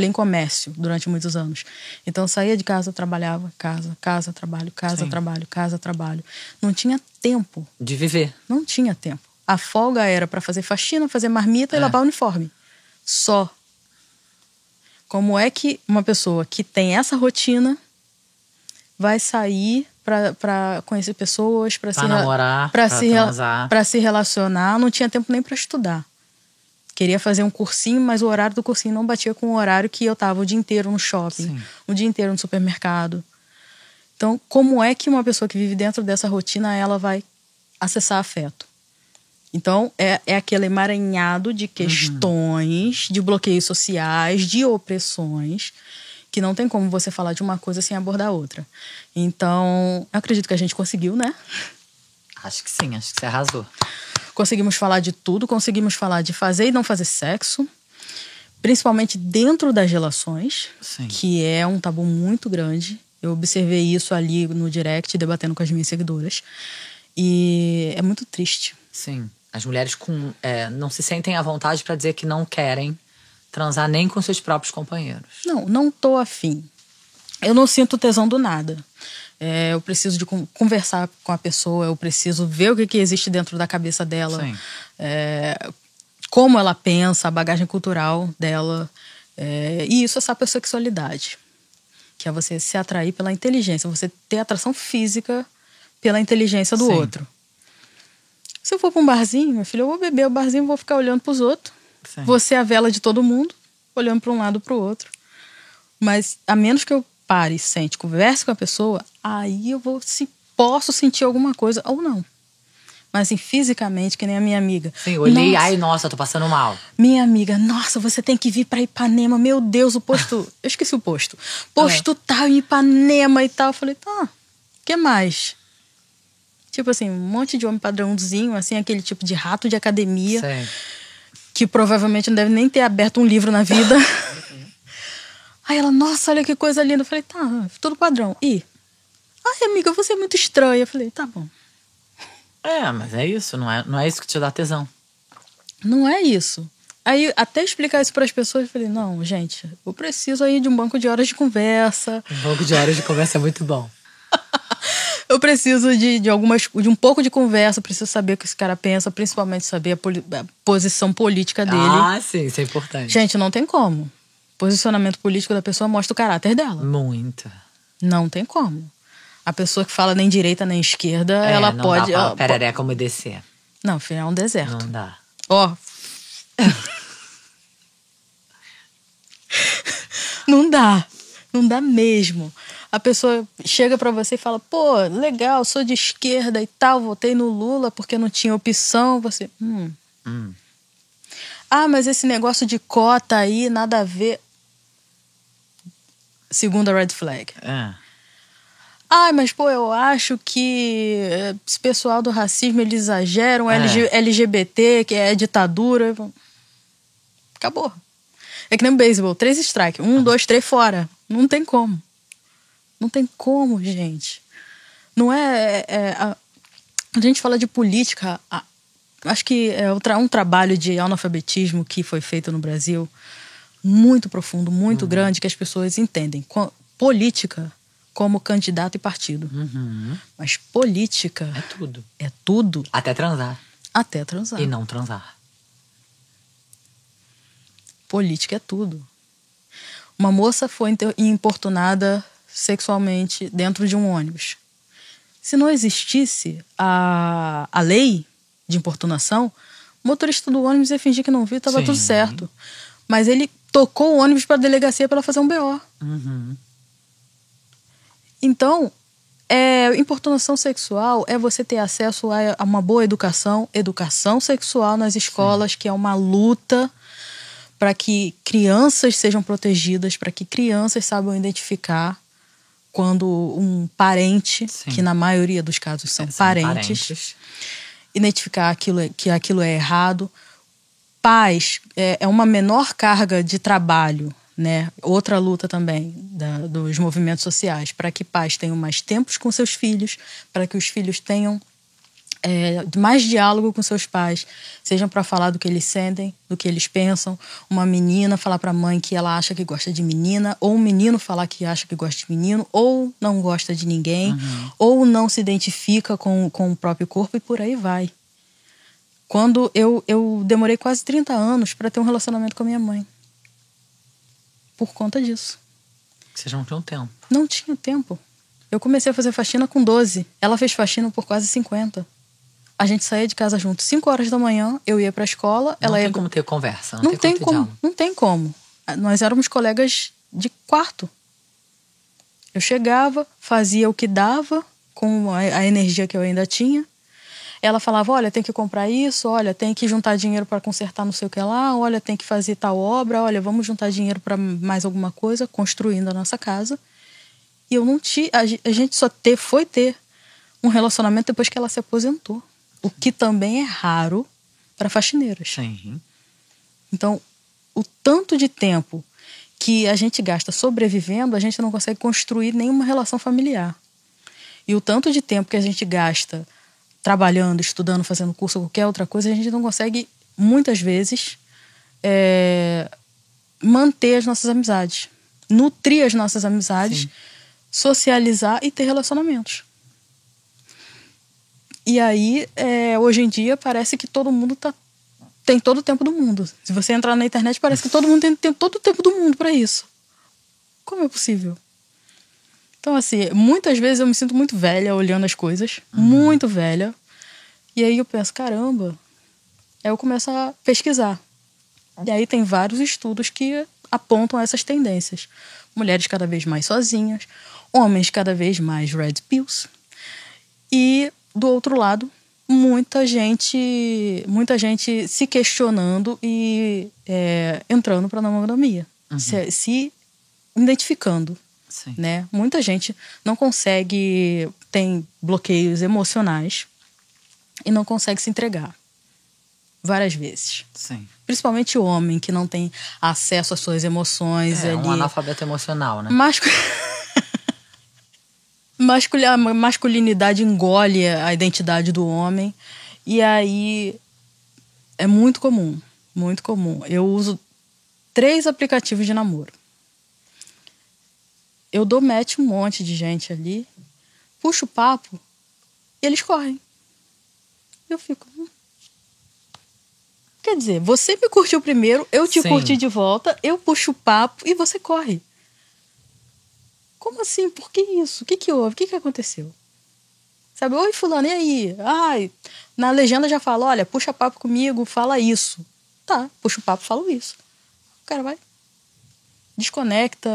em comércio durante muitos anos. Então, eu saía de casa, trabalhava, casa, trabalho, casa, Sim. trabalho, casa, trabalho. Não tinha tempo. De viver. Não tinha tempo. A folga era para fazer faxina, fazer marmita e lavar o uniforme. Só. Como é que uma pessoa que tem essa rotina vai sair para conhecer pessoas, para se namorar, pra transar. Para se relacionar? Não tinha tempo nem para estudar. Queria fazer um cursinho, mas o horário do cursinho não batia com o horário que eu tava o dia inteiro no shopping, Sim. o dia inteiro no supermercado. Então, como é que uma pessoa que vive dentro dessa rotina, ela vai acessar afeto? Então, é aquele emaranhado de questões, de bloqueios sociais, de opressões, que não tem como você falar de uma coisa sem abordar outra. Então, eu acredito que a gente conseguiu, né? Acho que sim, acho que você arrasou. Conseguimos falar de tudo, conseguimos falar de fazer e não fazer sexo, principalmente dentro das relações, Sim. que é um tabu muito grande. Eu observei isso ali no direct, debatendo com as minhas seguidoras. E é muito triste. Sim. As mulheres não se sentem à vontade para dizer que não querem transar nem com seus próprios companheiros. Não tô afim. Eu não sinto tesão do nada. Eu preciso de conversar com a pessoa, eu preciso ver o que existe dentro da cabeça dela. Sim. Como ela pensa, a bagagem cultural dela. E isso é sapiosexualidade. Que é você se atrair pela inteligência, você ter atração física pela inteligência do outro. Se eu for pra um barzinho, meu filho, eu vou beber o barzinho e vou ficar olhando pros outros. Sim. Vou ser a vela de todo mundo, olhando pra um lado pro outro. Mas a menos que eu pare, sente, converse com a pessoa, aí eu posso sentir alguma coisa ou não. Mas assim, fisicamente, que nem a minha amiga. Sim, olhei, ai, nossa, tô passando mal. Minha amiga, nossa, você tem que vir pra Ipanema, meu Deus, o posto... eu esqueci o posto. Posto tal em Ipanema e tal. Eu falei, tá, o que mais? Tipo assim, um monte de homem padrãozinho, assim, aquele tipo de rato de academia. Sim. Que provavelmente não deve nem ter aberto um livro na vida. Aí ela, nossa, olha que coisa linda. Eu falei, tá, tudo padrão. E, ai, amiga, você é muito estranha. Eu falei, tá bom. Mas é isso, não é isso que te dá tesão. Não é isso. Aí, até explicar isso para as pessoas, eu falei, não, gente, eu preciso aí de um banco de horas de conversa. Um banco de horas de conversa é muito bom. Eu preciso de um pouco de conversa, preciso saber o que esse cara pensa, principalmente saber a posição política dele. Ah, sim, isso é importante. Gente, não tem como. O posicionamento político da pessoa mostra o caráter dela. Muito. Não tem como. A pessoa que fala nem direita nem esquerda, ela não pode... Dá pra perereca umedecer. Não, filho, é um deserto. Não dá. Ó. Não dá. Não dá mesmo. A pessoa chega pra você e fala, pô, legal, sou de esquerda e tal, votei no Lula porque não tinha opção. Você, Ah, mas esse negócio de cota aí, nada a ver. Segunda red flag. Mas pô, eu acho que esse pessoal do racismo, eles exageram, LGBT, que é ditadura. Acabou. É que nem o beisebol, 3 strike. 1, 2, 3, fora. Não tem como. Não tem como, gente. Não a gente fala de política. Acho que é um trabalho de analfabetismo que foi feito no Brasil muito profundo, muito grande, que as pessoas entendem. Política como candidato e partido. Mas política... é tudo. É tudo. Até transar. Até transar. E não transar. Política é tudo. Uma moça foi importunada sexualmente dentro de um ônibus. Se não existisse a lei de importunação, o motorista do ônibus ia fingir que não viu e estava tudo certo. Mas ele tocou o ônibus para a delegacia para ela fazer um BO. Então, importunação sexual é você ter acesso a uma boa educação sexual nas escolas, que é uma luta para que crianças sejam protegidas, para que crianças saibam identificar quando um parente, que na maioria dos casos são parentes, identificar que aquilo é errado. Pais, é uma menor carga de trabalho, né? Outra luta também dos movimentos sociais, para que pais tenham mais tempos com seus filhos, para que os filhos tenham mais diálogo com seus pais, sejam para falar do que eles sentem, do que eles pensam. Uma menina falar para a mãe que ela acha que gosta de menina, ou um menino falar que acha que gosta de menino, ou não gosta de ninguém, ou não se identifica com o próprio corpo, e por aí vai. Quando eu demorei quase 30 anos para ter um relacionamento com a minha mãe. Por conta disso. Vocês não tinham tempo? Não tinha tempo. Eu comecei a fazer faxina com 12. Ela fez faxina por quase 50. A gente saía de casa junto. 5 horas da manhã, eu ia pra escola. Não ela tem ia... como ter conversa. Não tem como. Não tem como. Nós éramos colegas de quarto. Eu chegava, fazia o que dava, com a energia que eu ainda tinha. Ela falava, olha, tem que comprar isso, olha, tem que juntar dinheiro para consertar não sei o que lá, olha, tem que fazer tal obra, olha, vamos juntar dinheiro para mais alguma coisa, construindo a nossa casa. E eu não tinha... A gente só foi ter um relacionamento depois que ela se aposentou. O que também é raro para faxineiras. Sim. Então, o tanto de tempo que a gente gasta sobrevivendo, a gente não consegue construir nenhuma relação familiar. E o tanto de tempo que a gente gasta trabalhando, estudando, fazendo curso, qualquer outra coisa, a gente não consegue, muitas vezes, manter as nossas amizades. Nutrir as nossas amizades, sim, socializar e ter relacionamentos. E aí, hoje em dia, parece que todo mundo tem todo o tempo do mundo. Se você entrar na internet, parece que todo mundo tem todo o tempo do mundo para isso. Como é possível? Então, assim, muitas vezes eu me sinto muito velha olhando as coisas. Muito velha. E aí eu penso, caramba. Aí eu começo a pesquisar. E aí tem vários estudos que apontam essas tendências. Mulheres cada vez mais sozinhas. Homens cada vez mais red pills. E, do outro lado, muita gente se questionando e entrando para a não monogamia. Se identificando. Sim. Né? Muita gente não consegue, tem bloqueios emocionais e não consegue se entregar. Várias vezes. Sim. Principalmente o homem que não tem acesso às suas emoções. Um analfabeto emocional, né? A masculinidade engole a identidade do homem. E aí é muito comum. Muito comum. Eu uso 3 aplicativos de namoro. Eu dou match um monte de gente ali, puxo o papo e eles correm. Eu fico... Quer dizer, você me curtiu primeiro, eu te curti de volta, eu puxo o papo e você corre. Como assim? Por que isso? O que houve? O que aconteceu? Sabe? Oi, fulano, e aí? Ai, na legenda já fala, olha, puxa papo comigo, fala isso. Tá, puxa o papo, falo isso. O cara vai... Desconecta,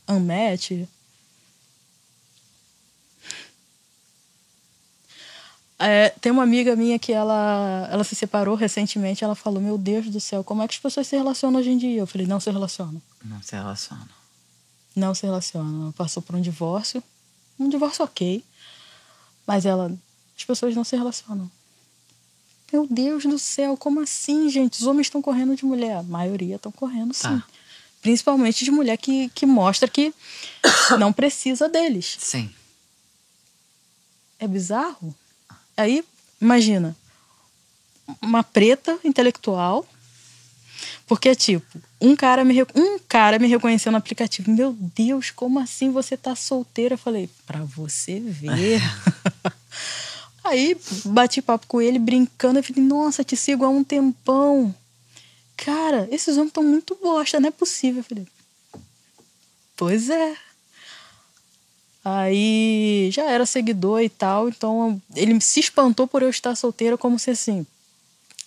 unmatch. Tem uma amiga minha que ela se separou recentemente. Ela falou, meu Deus do céu, como é que as pessoas se relacionam hoje em dia? Eu falei, não se relacionam. Não se relacionam. Não se relacionam. Passou por um divórcio. Um divórcio ok. Mas as pessoas não se relacionam. Meu Deus do céu, como assim, gente? Os homens estão correndo de mulher. A maioria estão correndo, sim. Tá. Principalmente de mulher que mostra que não precisa deles. Sim. É bizarro. Aí, imagina, uma preta intelectual, porque, tipo, um cara me reconheceu no aplicativo. Meu Deus, como assim você tá solteira? Eu falei, pra você ver. Aí, bati papo com ele, brincando. Eu falei, nossa, te sigo há um tempão. Cara, esses homens estão muito bosta, não é possível. Eu falei, pois é. Aí já era seguidor e tal, então ele se espantou por eu estar solteira, como se assim,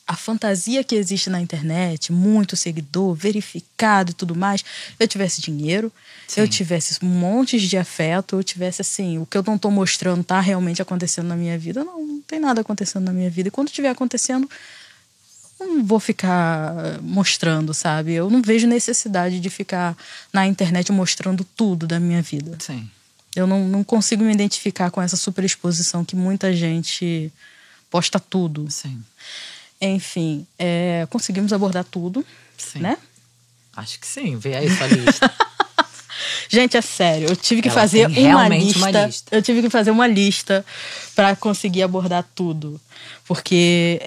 a fantasia que existe na internet, muito seguidor, verificado e tudo mais, eu tivesse dinheiro, sim, eu tivesse um monte de afeto, eu tivesse assim, o que eu não tô mostrando tá realmente acontecendo na minha vida. Não tem nada acontecendo na minha vida. E quando estiver acontecendo, não vou ficar mostrando, sabe? Eu não vejo necessidade de ficar na internet mostrando tudo da minha vida. Sim. Eu não consigo me identificar com essa superexposição que muita gente posta tudo. Sim. Enfim, conseguimos abordar tudo, sim, né? Acho que sim, vê aí sua lista. Gente, é sério. Eu tive que Ela fazer tem realmente uma lista. Eu tive que fazer uma lista pra conseguir abordar tudo. Porque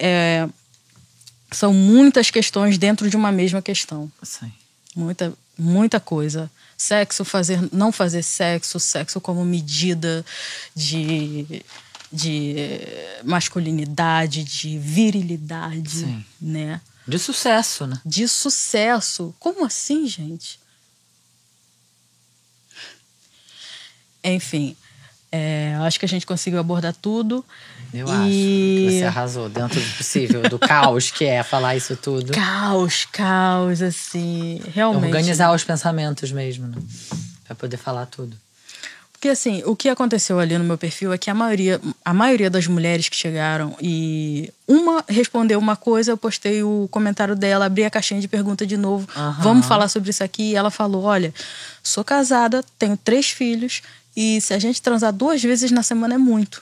são muitas questões dentro de uma mesma questão. Sim. Muita coisa. Sexo, não fazer sexo, sexo como medida de masculinidade, de virilidade, Sim. né? De sucesso, né? De sucesso. Como assim, gente? Enfim, acho que a gente conseguiu abordar tudo. Eu acho que você arrasou dentro do possível, do caos que é falar isso tudo. Caos, assim, realmente. Organizar os pensamentos mesmo, né? Pra poder falar tudo. Porque, assim, o que aconteceu ali no meu perfil é que a maioria das mulheres que chegaram e uma respondeu uma coisa, eu postei o comentário dela, abri a caixinha de pergunta de novo, vamos falar sobre isso aqui. E ela falou, olha, sou casada, tenho 3 filhos e se a gente transar 2 vezes na semana é muito.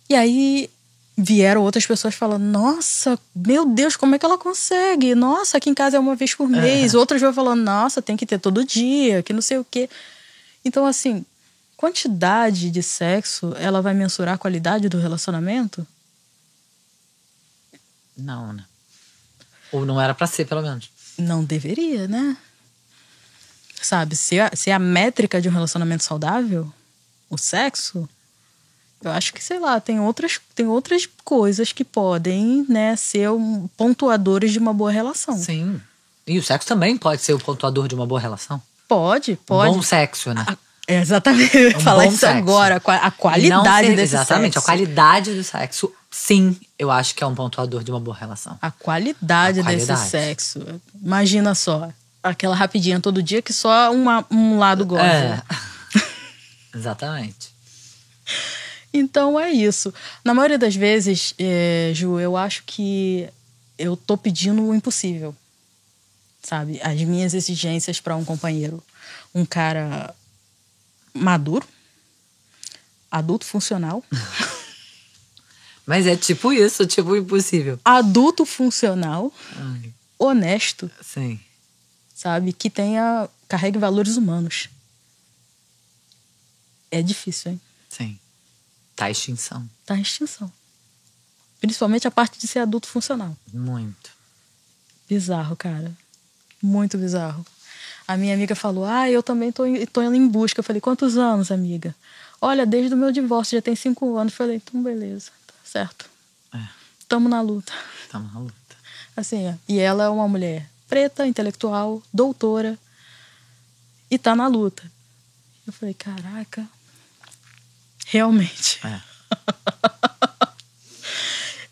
E aí vieram outras pessoas falando, nossa, meu Deus, como é que ela consegue? Nossa, aqui em casa é uma vez por mês. Outras vão falando, nossa, tem que ter todo dia, que não sei o quê. Então, assim, quantidade de sexo, ela vai mensurar a qualidade do relacionamento? Não, né? Ou não era pra ser, pelo menos. Não deveria, né? Sabe, se a métrica de um relacionamento saudável, o sexo, eu acho que, sei lá, tem outras coisas que podem, né, ser pontuadores de uma boa relação. Sim. E o sexo também pode ser o pontuador de uma boa relação. Pode. Um bom sexo, né? Exatamente, eu ia falar isso sexo. Agora. A qualidade desse exatamente, sexo. A qualidade do sexo, sim, eu acho que é um pontuador de uma boa relação. A qualidade desse sexo. Imagina só, aquela rapidinha todo dia que só um lado goza. Exatamente. Então é isso. Na maioria das vezes, Ju, eu acho que eu tô pedindo o impossível. Sabe? As minhas exigências para um companheiro. Um cara maduro, adulto funcional. Mas é tipo isso, tipo impossível. Adulto funcional, honesto. Sim. Sabe? Que carregue valores humanos. É difícil, hein? Sim. Tá em extinção. Tá em extinção. Principalmente a parte de ser adulto funcional. Muito. Bizarro, cara. Muito bizarro. A minha amiga falou, eu também tô indo em busca. Eu falei, quantos anos, amiga? Olha, desde o meu divórcio, já tem 5 anos. Eu falei, então beleza, tá certo. Tamo na luta. Tamo na luta. Assim, e ela é uma mulher preta, intelectual, doutora, e tá na luta. Eu falei, caraca, realmente.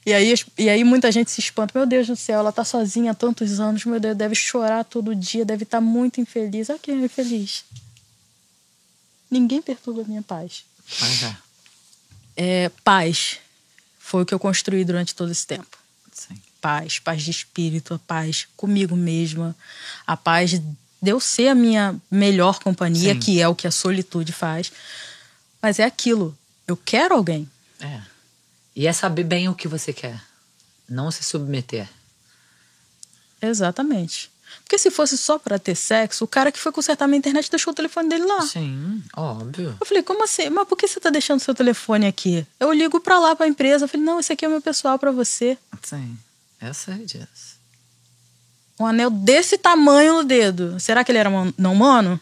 E aí muita gente se espanta. Meu Deus do céu, ela tá sozinha há tantos anos. Meu Deus, deve chorar todo dia, deve estar muito infeliz. Ok, infeliz. Ninguém perturba a minha paz. Mas paz foi o que eu construí durante todo esse tempo. Sim. Paz de espírito, a paz comigo mesma. A paz de eu ser a minha melhor companhia, Sim. que é o que a solitude faz. Mas é aquilo. Eu quero alguém. E é saber bem o que você quer. Não se submeter. Exatamente. Porque se fosse só pra ter sexo, o cara que foi consertar minha internet deixou o telefone dele lá. Sim, óbvio. Eu falei, como assim? Mas por que você tá deixando seu telefone aqui? Eu ligo pra lá, pra empresa. Eu falei, não, esse aqui é o meu pessoal pra você. Sim, eu sei disso. Um anel desse tamanho no dedo. Será que ele era não humano?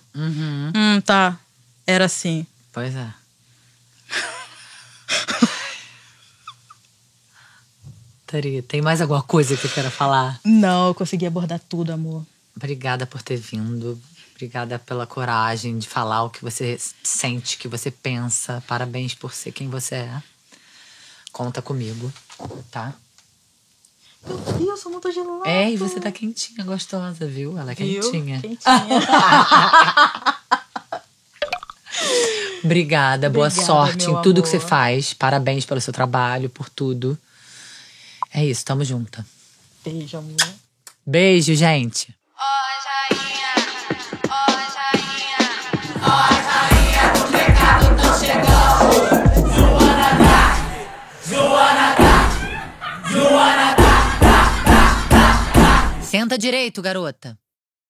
Tá. Era assim. Pois é. Tem mais alguma coisa que eu quero falar? Não, eu consegui abordar tudo, amor. Obrigada por ter vindo. Obrigada pela coragem de falar o que você sente, o que você pensa. Parabéns por ser quem você é. Conta comigo, tá? Meu Deus, eu sou muito gelada. E você tá quentinha, gostosa, viu? Ela é quentinha. Obrigada, boa sorte em tudo que você faz. Parabéns pelo seu trabalho, por tudo. É isso, tamo junto. Beijo, amor. Beijo, gente. Do pecado tão chegando. Senta direito, garota.